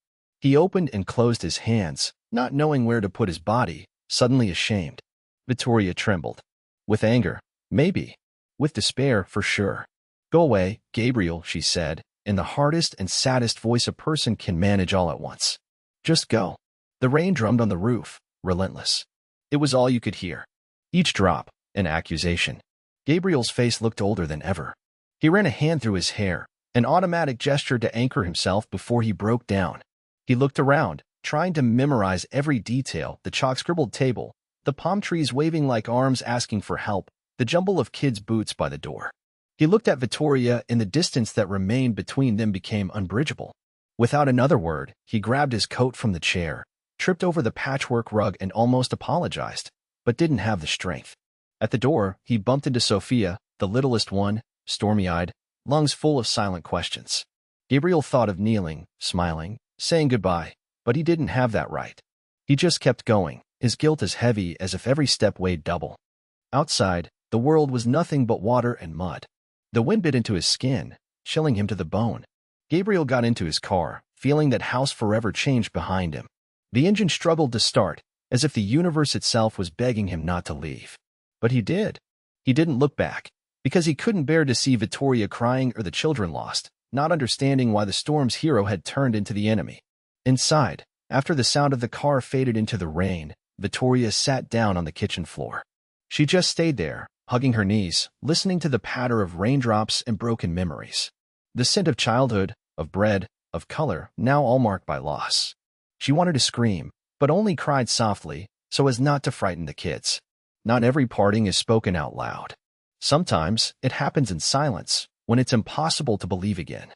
He opened and closed his hands, not knowing where to put his body, suddenly ashamed. Vitória trembled. With anger, maybe. With despair, for sure. Go away, Gabriel, she said, in the hardest and saddest voice a person can manage all at once. Just go. The rain drummed on the roof, relentless. It was all you could hear. Each drop, an accusation. Gabriel's face looked older than ever. He ran a hand through his hair, an automatic gesture to anchor himself before he broke down. He looked around, trying to memorize every detail, the chalk-scribbled table, the palm trees waving like arms asking for help, the jumble of kids' boots by the door. He looked at Vitória, and the distance that remained between them became unbridgeable. Without another word, he grabbed his coat from the chair, tripped over the patchwork rug and almost apologized, but didn't have the strength. At the door, he bumped into Sophia, the littlest one, stormy-eyed, lungs full of silent questions. Gabriel thought of kneeling, smiling, saying goodbye, but he didn't have that right. He just kept going, his guilt as heavy as if every step weighed double. Outside, the world was nothing but water and mud. The wind bit into his skin, chilling him to the bone. Gabriel got into his car, feeling that house forever changed behind him. The engine struggled to start, as if the universe itself was begging him not to leave. But he did. He didn't look back, because he couldn't bear to see Vitória crying or the children lost, not understanding why the storm's hero had turned into the enemy. Inside, after the sound of the car faded into the rain, Vitória sat down on the kitchen floor. She just stayed there, hugging her knees, listening to the patter of raindrops and broken memories. The scent of childhood, of bread, of color, now all marked by loss. She wanted to scream, but only cried softly, so as not to frighten the kids. Not every parting is spoken out loud. Sometimes, it happens in silence, when it's impossible to believe again.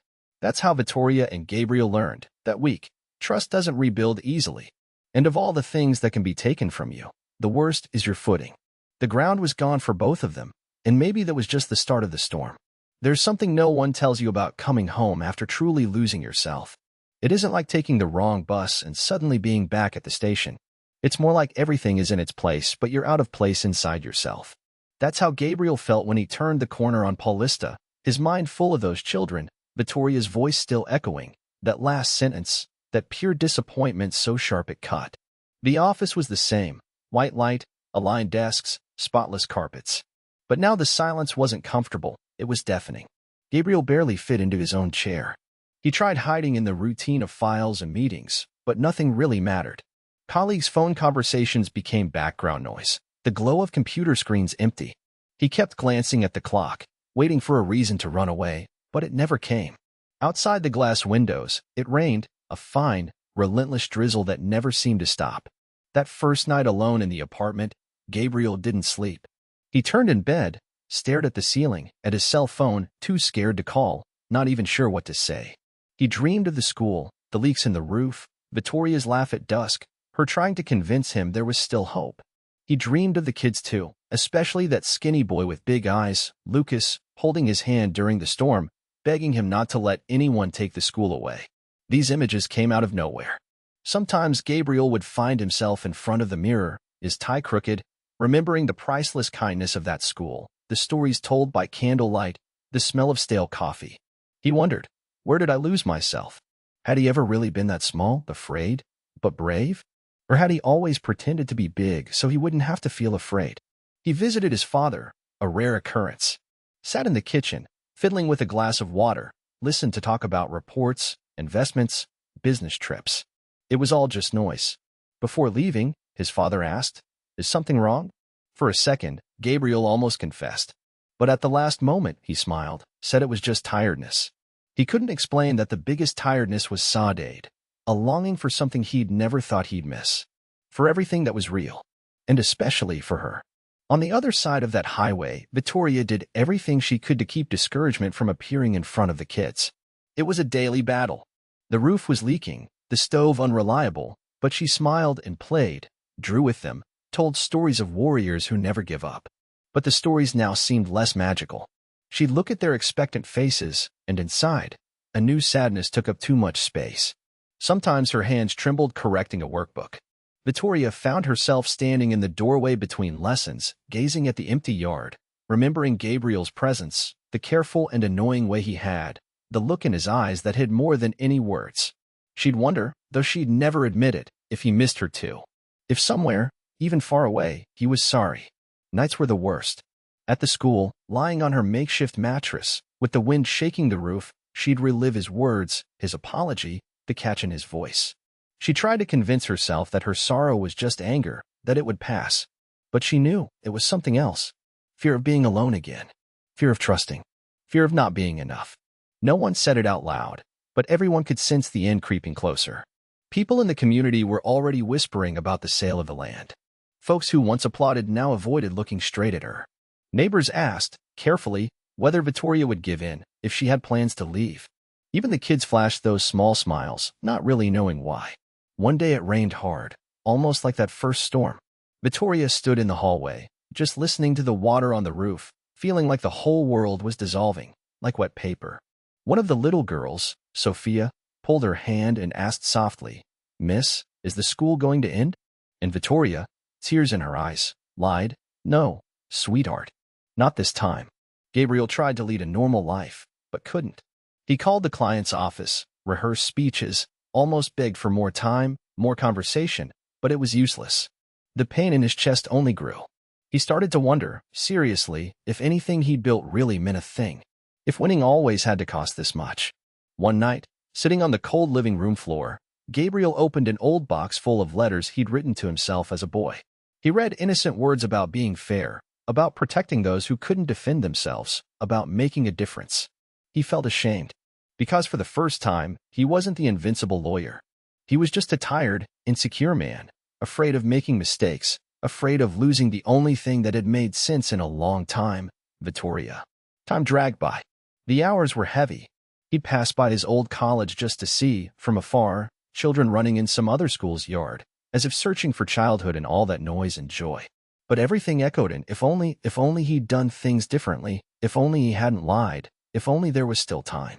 That's how Vitória and Gabriel learned, that week, trust doesn't rebuild easily. And of all the things that can be taken from you, the worst is your footing. The ground was gone for both of them, and maybe that was just the start of the storm. There's something no one tells you about coming home after truly losing yourself. It isn't like taking the wrong bus and suddenly being back at the station. It's more like everything is in its place, but you're out of place inside yourself. That's how Gabriel felt when he turned the corner on Paulista, his mind full of those children, Vitória's voice still echoing, that last sentence, that pure disappointment so sharp it cut. The office was the same, white light, aligned desks, spotless carpets. But now the silence wasn't comfortable, it was deafening. Gabriel barely fit into his own chair. He tried hiding in the routine of files and meetings, but nothing really mattered. Colleagues' phone conversations became background noise, the glow of computer screens empty. He kept glancing at the clock, waiting for a reason to run away, but it never came. Outside the glass windows, it rained, a fine, relentless drizzle that never seemed to stop. That first night alone in the apartment, Gabriel didn't sleep. He turned in bed, stared at the ceiling, at his cell phone, too scared to call, not even sure what to say. He dreamed of the school, the leaks in the roof, Vitória's laugh at dusk, her trying to convince him there was still hope. He dreamed of the kids too, especially that skinny boy with big eyes, Lucas, holding his hand during the storm, begging him not to let anyone take the school away. These images came out of nowhere. Sometimes Gabriel would find himself in front of the mirror, his tie crooked, remembering the priceless kindness of that school, the stories told by candlelight, the smell of stale coffee. He wondered, where did I lose myself? Had he ever really been that small, afraid, but brave? Or had he always pretended to be big so he wouldn't have to feel afraid? He visited his father, a rare occurrence. Sat in the kitchen, fiddling with a glass of water, listened to talk about reports, investments, business trips. It was all just noise. Before leaving, his father asked, "Is something wrong?" For a second, Gabriel almost confessed. But at the last moment, he smiled, said it was just tiredness. He couldn't explain that the biggest tiredness was saudade, a longing for something he'd never thought he'd miss. For everything that was real. And especially for her. On the other side of that highway, Vitória did everything she could to keep discouragement from appearing in front of the kids. It was a daily battle. The roof was leaking, the stove unreliable, but she smiled and played, drew with them, told stories of warriors who never give up. But the stories now seemed less magical. She'd look at their expectant faces, and inside, a new sadness took up too much space. Sometimes her hands trembled correcting a workbook. Vitória found herself standing in the doorway between lessons, gazing at the empty yard, remembering Gabriel's presence, the careful and annoying way he had, the look in his eyes that hid more than any words. She'd wonder, though she'd never admit it, if he missed her too. If somewhere, even far away, he was sorry. Nights were the worst. At the school, lying on her makeshift mattress, with the wind shaking the roof, she'd relive his words, his apology, the catch in his voice. She tried to convince herself that her sorrow was just anger, that it would pass. But she knew it was something else. Fear of being alone again. Fear of trusting. Fear of not being enough. No one said it out loud, but everyone could sense the end creeping closer. People in the community were already whispering about the sale of the land. Folks who once applauded now avoided looking straight at her. Neighbors asked, carefully, whether Vitória would give in, if she had plans to leave. Even the kids flashed those small smiles, not really knowing why. One day it rained hard, almost like that first storm. Vitória stood in the hallway, just listening to the water on the roof, feeling like the whole world was dissolving, like wet paper. One of the little girls, Sophia, pulled her hand and asked softly, "Miss, is the school going to end?" And Vitória, tears in her eyes, lied, "No, sweetheart. Not this time." Gabriel tried to lead a normal life, but couldn't. He called the client's office, rehearsed speeches, almost begged for more time, more conversation, but it was useless. The pain in his chest only grew. He started to wonder, seriously, if anything he'd built really meant a thing. If winning always had to cost this much. One night, sitting on the cold living room floor, Gabriel opened an old box full of letters he'd written to himself as a boy. He read innocent words about being fair, about protecting those who couldn't defend themselves, about making a difference. He felt ashamed. Because for the first time, he wasn't the invincible lawyer. He was just a tired, insecure man, afraid of making mistakes, afraid of losing the only thing that had made sense in a long time, Vitória. Time dragged by. The hours were heavy. He'd pass by his old college just to see, from afar, children running in some other school's yard, as if searching for childhood and all that noise and joy. But everything echoed in, if only he'd done things differently, if only he hadn't lied, if only there was still time.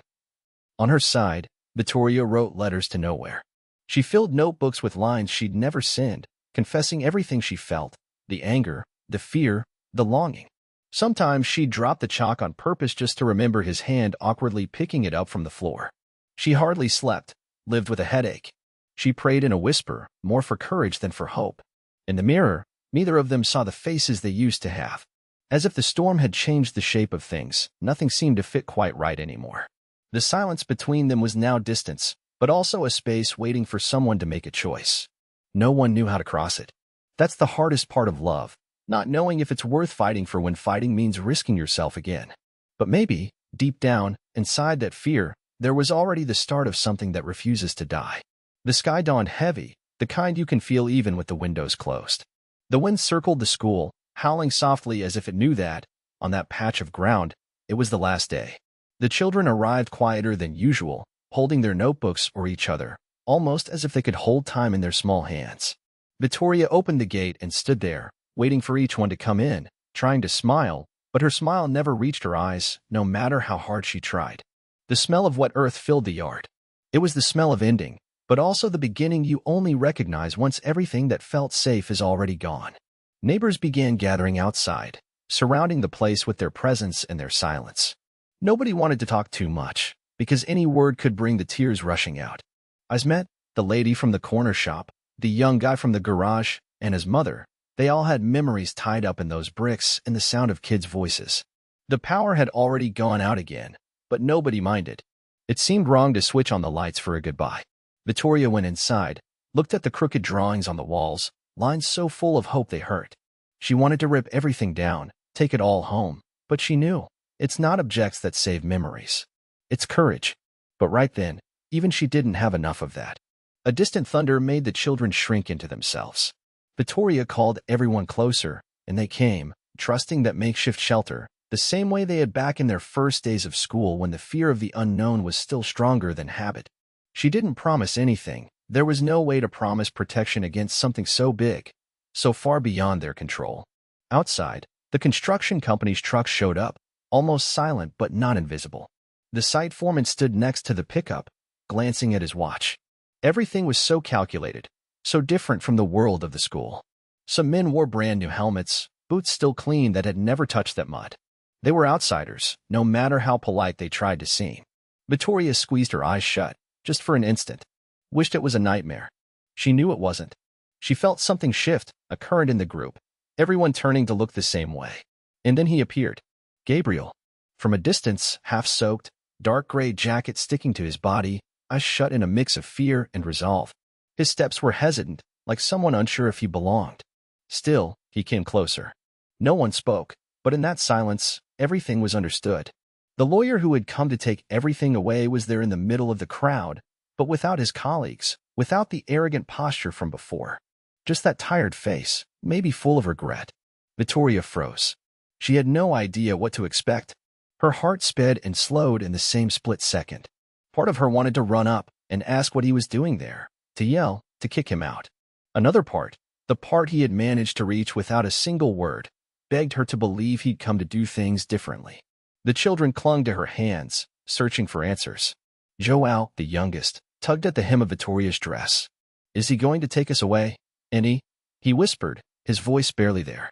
On her side, Vitória wrote letters to nowhere. She filled notebooks with lines she'd never sent, confessing everything she felt, the anger, the fear, the longing. Sometimes she'd drop the chalk on purpose just to remember his hand awkwardly picking it up from the floor. She hardly slept, lived with a headache. She prayed in a whisper, more for courage than for hope. In the mirror, neither of them saw the faces they used to have. As if the storm had changed the shape of things, nothing seemed to fit quite right anymore. The silence between them was now distance, but also a space waiting for someone to make a choice. No one knew how to cross it. That's the hardest part of love, not knowing if it's worth fighting for when fighting means risking yourself again. But maybe, deep down, inside that fear, there was already the start of something that refuses to die. The sky dawned heavy, the kind you can feel even with the windows closed. The wind circled the school, howling softly as if it knew that, on that patch of ground, it was the last day. The children arrived quieter than usual, holding their notebooks or each other, almost as if they could hold time in their small hands. Vitória opened the gate and stood there, waiting for each one to come in, trying to smile, but her smile never reached her eyes, no matter how hard she tried. The smell of wet earth filled the yard. It was the smell of ending, but also the beginning you only recognize once everything that felt safe is already gone. Neighbors began gathering outside, surrounding the place with their presence and their silence. Nobody wanted to talk too much, because any word could bring the tears rushing out. Ismet, the lady from the corner shop, the young guy from the garage, and his mother, they all had memories tied up in those bricks and the sound of kids' voices. The power had already gone out again, but nobody minded. It seemed wrong to switch on the lights for a goodbye. Vitória went inside, looked at the crooked drawings on the walls, lines so full of hope they hurt. She wanted to rip everything down, take it all home, but she knew, it's not objects that save memories. It's courage. But right then, even she didn't have enough of that. A distant thunder made the children shrink into themselves. Vitória called everyone closer, and they came, trusting that makeshift shelter, the same way they had back in their first days of school when the fear of the unknown was still stronger than habit. She didn't promise anything. There was no way to promise protection against something so big, so far beyond their control. Outside, the construction company's truck showed up, almost silent but not invisible. The site foreman stood next to the pickup, glancing at his watch. Everything was so calculated, so different from the world of the school. Some men wore brand new helmets, boots still clean that had never touched that mud. They were outsiders, no matter how polite they tried to seem. Vitória squeezed her eyes shut, just for an instant. wished it was a nightmare. She knew it wasn't. She felt something shift, a current in the group, everyone turning to look the same way. And then he appeared. Gabriel. From a distance, half-soaked, dark gray jacket sticking to his body, eyes shut in a mix of fear and resolve. His steps were hesitant, like someone unsure if he belonged. Still, he came closer. No one spoke, but in that silence, everything was understood. The lawyer who had come to take everything away was there in the middle of the crowd, but without his colleagues, without the arrogant posture from before. Just that tired face, maybe full of regret. Vitória froze. She had no idea what to expect. Her heart sped and slowed in the same split second. Part of her wanted to run up and ask what he was doing there, to yell, to kick him out. Another part, the part he had managed to reach without a single word, begged her to believe he'd come to do things differently. The children clung to her hands, searching for answers. João, the youngest, tugged at the hem of Vitória's dress. "Is he going to take us away, Annie?" he whispered, his voice barely there.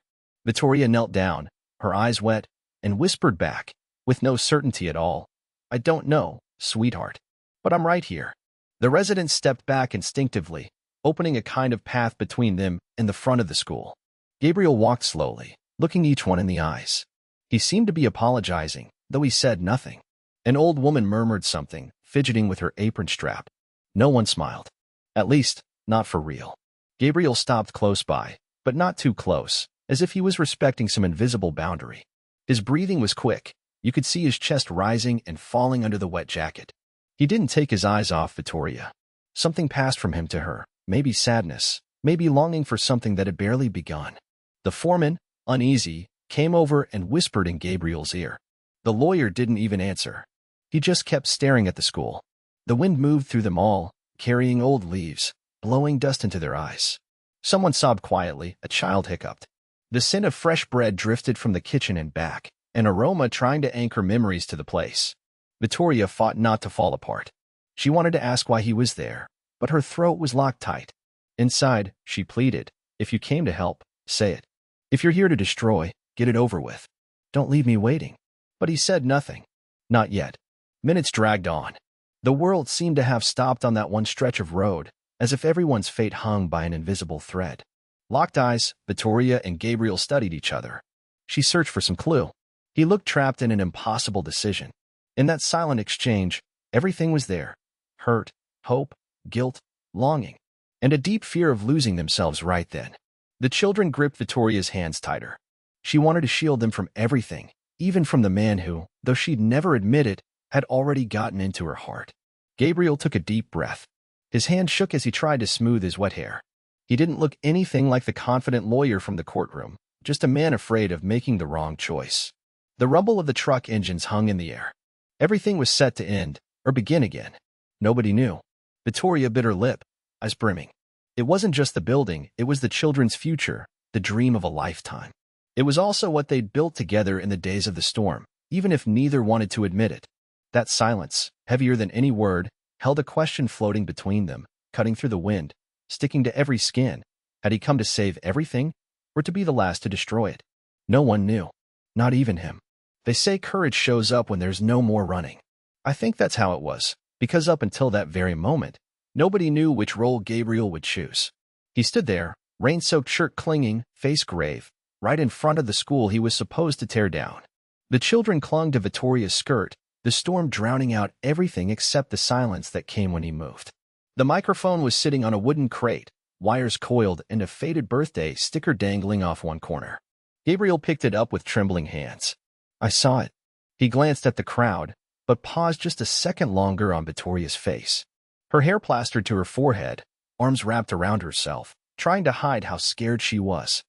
Vitória knelt down, her eyes wet, and whispered back, with no certainty at all, "I don't know, sweetheart. But I'm right here." The residents stepped back instinctively, opening a kind of path between them and the front of the school. Gabriel walked slowly, looking each one in the eyes. He seemed to be apologizing, though he said nothing. An old woman murmured something, fidgeting with her apron strap. No one smiled. At least, not for real. Gabriel stopped close by, but not too close, as if he was respecting some invisible boundary. His breathing was quick. You could see his chest rising and falling under the wet jacket. He didn't take his eyes off Vitória. Something passed from him to her, maybe sadness, maybe longing for something that had barely begun. The foreman, uneasy, came over and whispered in Gabriel's ear. The lawyer didn't even answer. He just kept staring at the school. The wind moved through them all, carrying old leaves, blowing dust into their eyes. Someone sobbed quietly, a child hiccuped. The scent of fresh bread drifted from the kitchen and back, an aroma trying to anchor memories to the place. Vitória fought not to fall apart. She wanted to ask why he was there, but her throat was locked tight. Inside, she pleaded, "If you came to help, say it. If you're here to destroy, get it over with. Don't leave me waiting." But he said nothing. Not yet. Minutes dragged on. The world seemed to have stopped on that one stretch of road, as if everyone's fate hung by an invisible thread. Locked eyes, Vitória and Gabriel studied each other. She searched for some clue. He looked trapped in an impossible decision. In that silent exchange, everything was there. Hurt, hope, guilt, longing, and a deep fear of losing themselves right then. The children gripped Vitória's hands tighter. She wanted to shield them from everything, even from the man who, though she'd never admit it, had already gotten into her heart. Gabriel took a deep breath. His hand shook as he tried to smooth his wet hair. He didn't look anything like the confident lawyer from the courtroom, just a man afraid of making the wrong choice. The rumble of the truck engines hung in the air. Everything was set to end, or begin again. Nobody knew. Vitória bit her lip, eyes brimming. It wasn't just the building, it was the children's future, the dream of a lifetime. It was also what they'd built together in the days of the storm, even if neither wanted to admit it. That silence, heavier than any word, held a question floating between them, cutting through the wind, sticking to every skin. Had he come to save everything, or to be the last to destroy it? No one knew. Not even him. They say courage shows up when there's no more running. I think that's how it was, because up until that very moment, nobody knew which role Gabriel would choose. He stood there, rain-soaked shirt clinging, face grave, right in front of the school he was supposed to tear down. The children clung to Vitória's skirt, the storm drowning out everything except the silence that came when he moved. The microphone was sitting on a wooden crate, wires coiled and a faded birthday sticker dangling off one corner. Gabriel picked it up with trembling hands. "I saw it." He glanced at the crowd, but paused just a second longer on Vitória's face. Her hair plastered to her forehead, arms wrapped around herself, trying to hide how scared she was.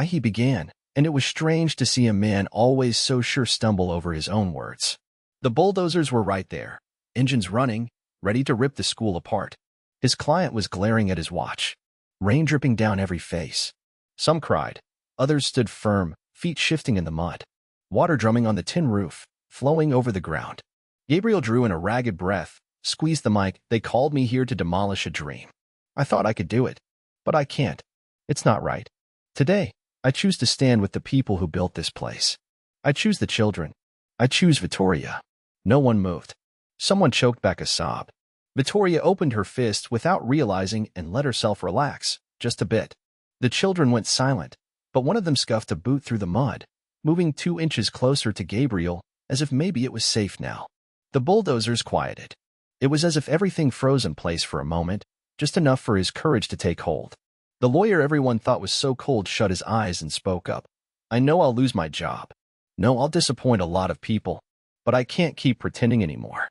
He began, and it was strange to see a man always so sure stumble over his own words. The bulldozers were right there, engines running, ready to rip the school apart. His client was glaring at his watch, rain dripping down every face. Some cried, others stood firm, feet shifting in the mud. Water drumming on the tin roof, flowing over the ground. Gabriel drew in a ragged breath, squeezed the mic. "They called me here to demolish a dream. I thought I could do it, but I can't. It's not right. Today, I choose to stand with the people who built this place. I choose the children. I choose Vitória." No one moved. Someone choked back a sob. Vitória opened her fist without realizing and let herself relax, just a bit. The children went silent, but one of them scuffed a boot through the mud, moving 2 inches closer to Gabriel, as if maybe it was safe now. The bulldozers quieted. It was as if everything froze in place for a moment, just enough for his courage to take hold. The lawyer everyone thought was so cold shut his eyes and spoke up. I know I'll lose my job. No, I'll disappoint a lot of people. But I can't keep pretending anymore.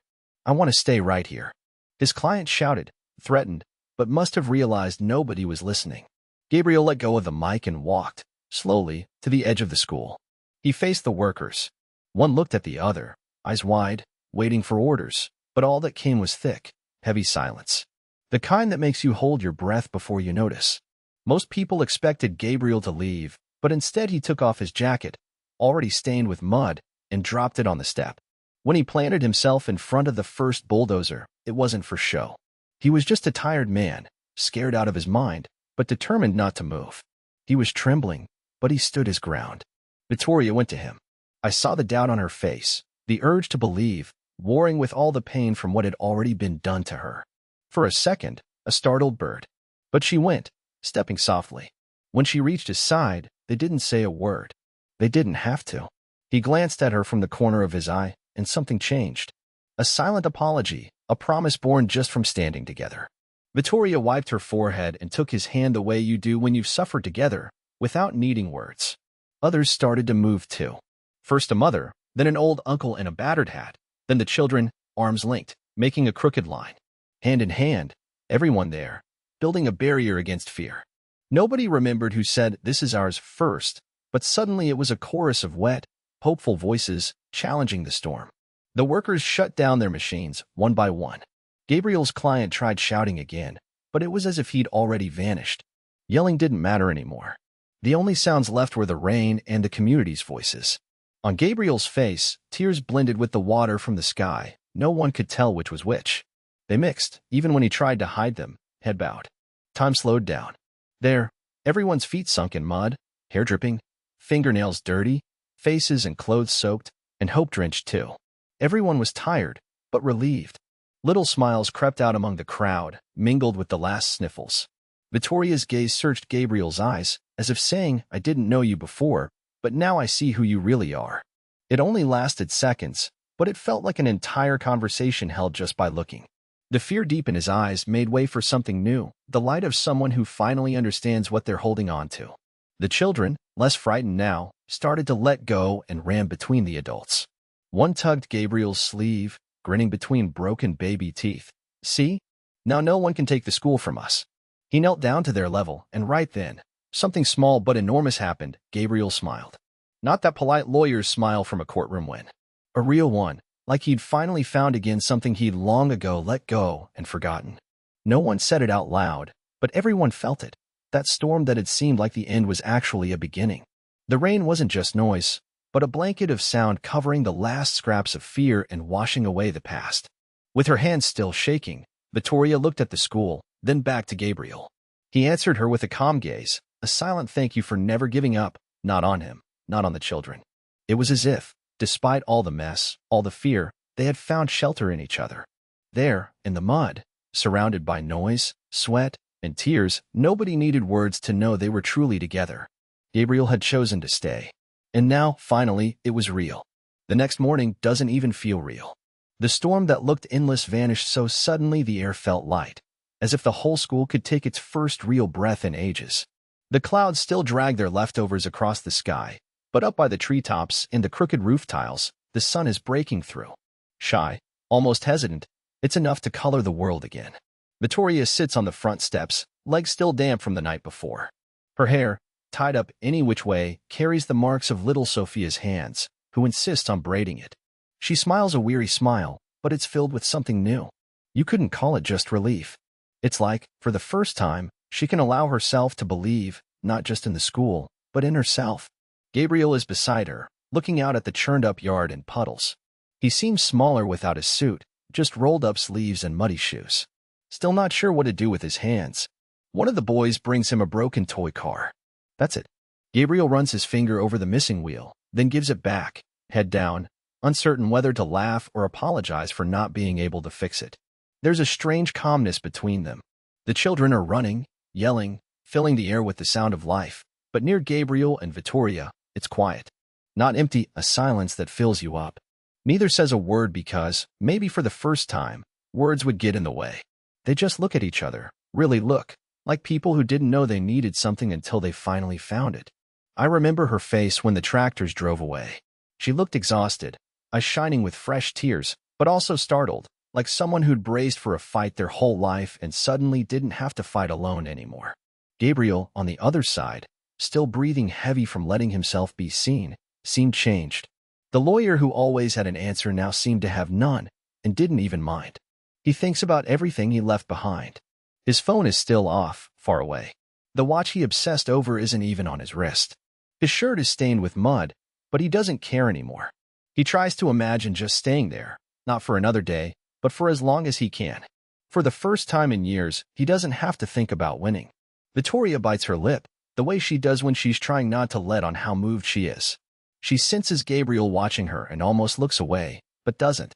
I want to stay right here. His client shouted, threatened, but must have realized nobody was listening. Gabriel let go of the mic and walked, slowly, to the edge of the school. He faced the workers. One looked at the other, eyes wide, waiting for orders, but all that came was thick, heavy silence. The kind that makes you hold your breath before you notice. Most people expected Gabriel to leave, but instead he took off his jacket, already stained with mud, and dropped it on the step. When he planted himself in front of the first bulldozer, it wasn't for show. He was just a tired man, scared out of his mind, but determined not to move. He was trembling, but he stood his ground. Vitória went to him. I saw the doubt on her face, the urge to believe, warring with all the pain from what had already been done to her. For a second, a startled bird. But she went, stepping softly. When she reached his side, they didn't say a word. They didn't have to. He glanced at her from the corner of his eye, and something changed. A silent apology, a promise born just from standing together. Vitória wiped her forehead and took his hand the way you do when you've suffered together, without needing words. Others started to move too. First a mother, then an old uncle in a battered hat, then the children, arms linked, making a crooked line. Hand in hand, everyone there, building a barrier against fear. Nobody remembered who said, "This is ours" first, but suddenly it was a chorus of wet, hopeful voices challenging the storm. The workers shut down their machines, one by one. Gabriel's client tried shouting again, but it was as if he'd already vanished. Yelling didn't matter anymore. The only sounds left were the rain and the community's voices. On Gabriel's face, tears blended with the water from the sky. No one could tell which was which. They mixed, even when he tried to hide them, head bowed. Time slowed down. There, everyone's feet sunk in mud, hair dripping, fingernails dirty, faces and clothes soaked, and hope drenched too. Everyone was tired, but relieved. Little smiles crept out among the crowd, mingled with the last sniffles. Vitória's gaze searched Gabriel's eyes, as if saying, "I didn't know you before, but now I see who you really are." It only lasted seconds, but it felt like an entire conversation held just by looking. The fear deep in his eyes made way for something new, the light of someone who finally understands what they're holding on to. The children, less frightened now, started to let go and ran between the adults. One tugged Gabriel's sleeve, grinning between broken baby teeth. "See? Now no one can take the school from us." He knelt down to their level, and right then, something small but enormous happened. Gabriel smiled. Not that polite lawyer's smile from a courtroom win. A real one, like he'd finally found again something he'd long ago let go and forgotten. No one said it out loud, but everyone felt it. That storm that had seemed like the end was actually a beginning. The rain wasn't just noise, but a blanket of sound covering the last scraps of fear and washing away the past. With her hands still shaking, Vitória looked at the school, then back to Gabriel. He answered her with a calm gaze, a silent thank you for never giving up, not on him, not on the children. It was as if, despite all the mess, all the fear, they had found shelter in each other. There, in the mud, surrounded by noise, sweat, and tears, nobody needed words to know they were truly together. Gabriel had chosen to stay. And now, finally, it was real. The next morning doesn't even feel real. The storm that looked endless vanished so suddenly the air felt light, as if the whole school could take its first real breath in ages. The clouds still dragged their leftovers across the sky, but up by the treetops and the crooked roof tiles, the sun is breaking through. Shy, almost hesitant, it's enough to color the world again. Vitória sits on the front steps, legs still damp from the night before. Her hair, tied up any which way, carries the marks of little Sophia's hands, who insists on braiding it. She smiles a weary smile, but it's filled with something new. You couldn't call it just relief. It's like, for the first time, she can allow herself to believe, not just in the school, but in herself. Gabriel is beside her, looking out at the churned-up yard and puddles. He seems smaller without his suit, just rolled-up sleeves and muddy shoes. Still not sure what to do with his hands. One of the boys brings him a broken toy car. That's it. Gabriel runs his finger over the missing wheel, then gives it back, head down, uncertain whether to laugh or apologize for not being able to fix it. There's a strange calmness between them. The children are running, yelling, filling the air with the sound of life, but near Gabriel and Vitória, it's quiet. Not empty, a silence that fills you up. Neither says a word because, maybe for the first time, words would get in the way. They just look at each other, really look, like people who didn't know they needed something until they finally found it. I remember her face when the tractors drove away. She looked exhausted, eyes shining with fresh tears, but also startled, like someone who'd braced for a fight their whole life and suddenly didn't have to fight alone anymore. Gabriel, on the other side, still breathing heavy from letting himself be seen, seemed changed. The lawyer who always had an answer now seemed to have none, and didn't even mind. He thinks about everything he left behind. His phone is still off, far away. The watch he obsessed over isn't even on his wrist. His shirt is stained with mud, but he doesn't care anymore. He tries to imagine just staying there, not for another day, but for as long as he can. For the first time in years, he doesn't have to think about winning. Vitória bites her lip, the way she does when she's trying not to let on how moved she is. She senses Gabriel watching her and almost looks away, but doesn't.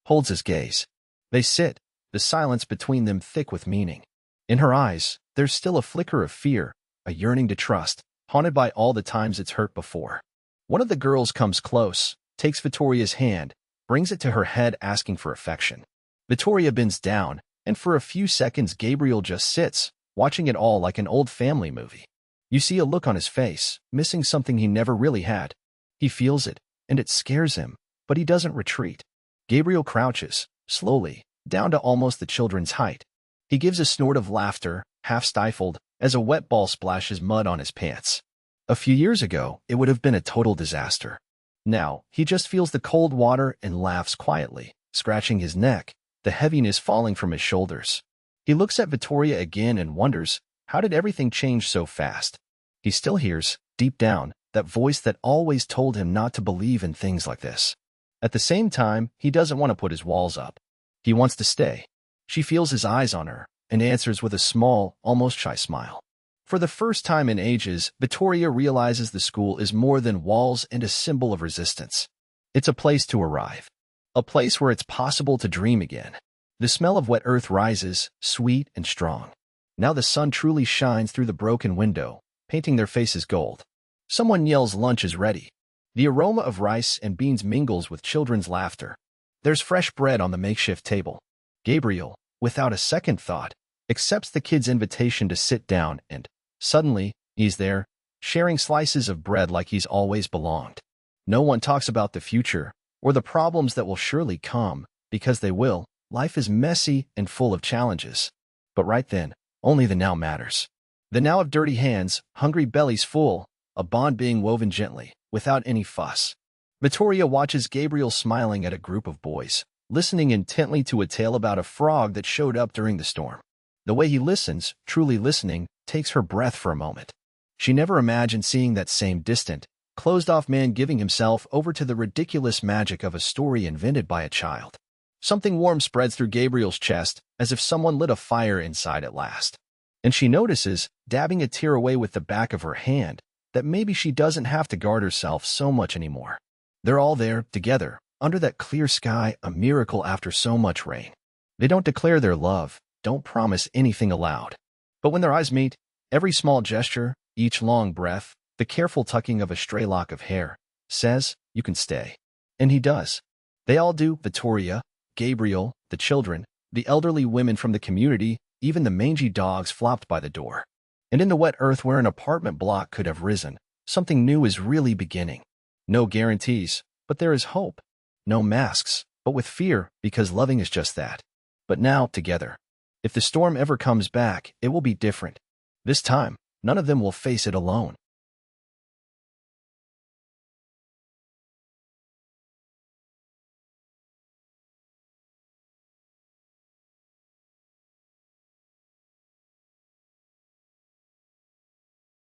Holds his gaze. They sit, the silence between them thick with meaning. In her eyes, there's still a flicker of fear, a yearning to trust, haunted by all the times it's hurt before. One of the girls comes close, takes Vitória's hand, brings it to her head asking for affection. Vitória bends down, and for a few seconds Gabriel just sits, watching it all like an old family movie. You see a look on his face, missing something he never really had. He feels it, and it scares him, but he doesn't retreat. Gabriel crouches, slowly, down to almost the children's height. He gives a snort of laughter, half stifled, as a wet ball splashes mud on his pants. A few years ago, it would have been a total disaster. Now, he just feels the cold water and laughs quietly, scratching his neck, the heaviness falling from his shoulders. He looks at Vitória again and wonders, how did everything change so fast? He still hears, deep down, that voice that always told him not to believe in things like this. At the same time, he doesn't want to put his walls up. He wants to stay. She feels his eyes on her, and answers with a small, almost shy smile. For the first time in ages, Vitória realizes the school is more than walls and a symbol of resistance. It's a place to arrive. A place where it's possible to dream again. The smell of wet earth rises, sweet and strong. Now the sun truly shines through the broken window, painting their faces gold. Someone yells lunch is ready. The aroma of rice and beans mingles with children's laughter. There's fresh bread on the makeshift table. Gabriel, without a second thought, accepts the kid's invitation to sit down and, suddenly, he's there, sharing slices of bread like he's always belonged. No one talks about the future, or the problems that will surely come, because they will. Life is messy and full of challenges. But right then, only the now matters. The now of dirty hands, hungry bellies full, a bond being woven gently, without any fuss. Vitória watches Gabriel smiling at a group of boys, listening intently to a tale about a frog that showed up during the storm. The way he listens, truly listening, takes her breath for a moment. She never imagined seeing that same distant, closed-off man giving himself over to the ridiculous magic of a story invented by a child. Something warm spreads through Gabriel's chest, as if someone lit a fire inside at last. And she notices, dabbing a tear away with the back of her hand, that maybe she doesn't have to guard herself so much anymore. They're all there, together, under that clear sky, a miracle after so much rain. They don't declare their love, don't promise anything aloud. But when their eyes meet, every small gesture, each long breath, the careful tucking of a stray lock of hair, says, you can stay. And he does. They all do, Vitória, Gabriel, the children, the elderly women from the community, even the mangy dogs flopped by the door. And in the wet earth where an apartment block could have risen, something new is really beginning. No guarantees, but there is hope. No masks, but with fear, because loving is just that. But now, together. If the storm ever comes back, it will be different. This time, none of them will face it alone.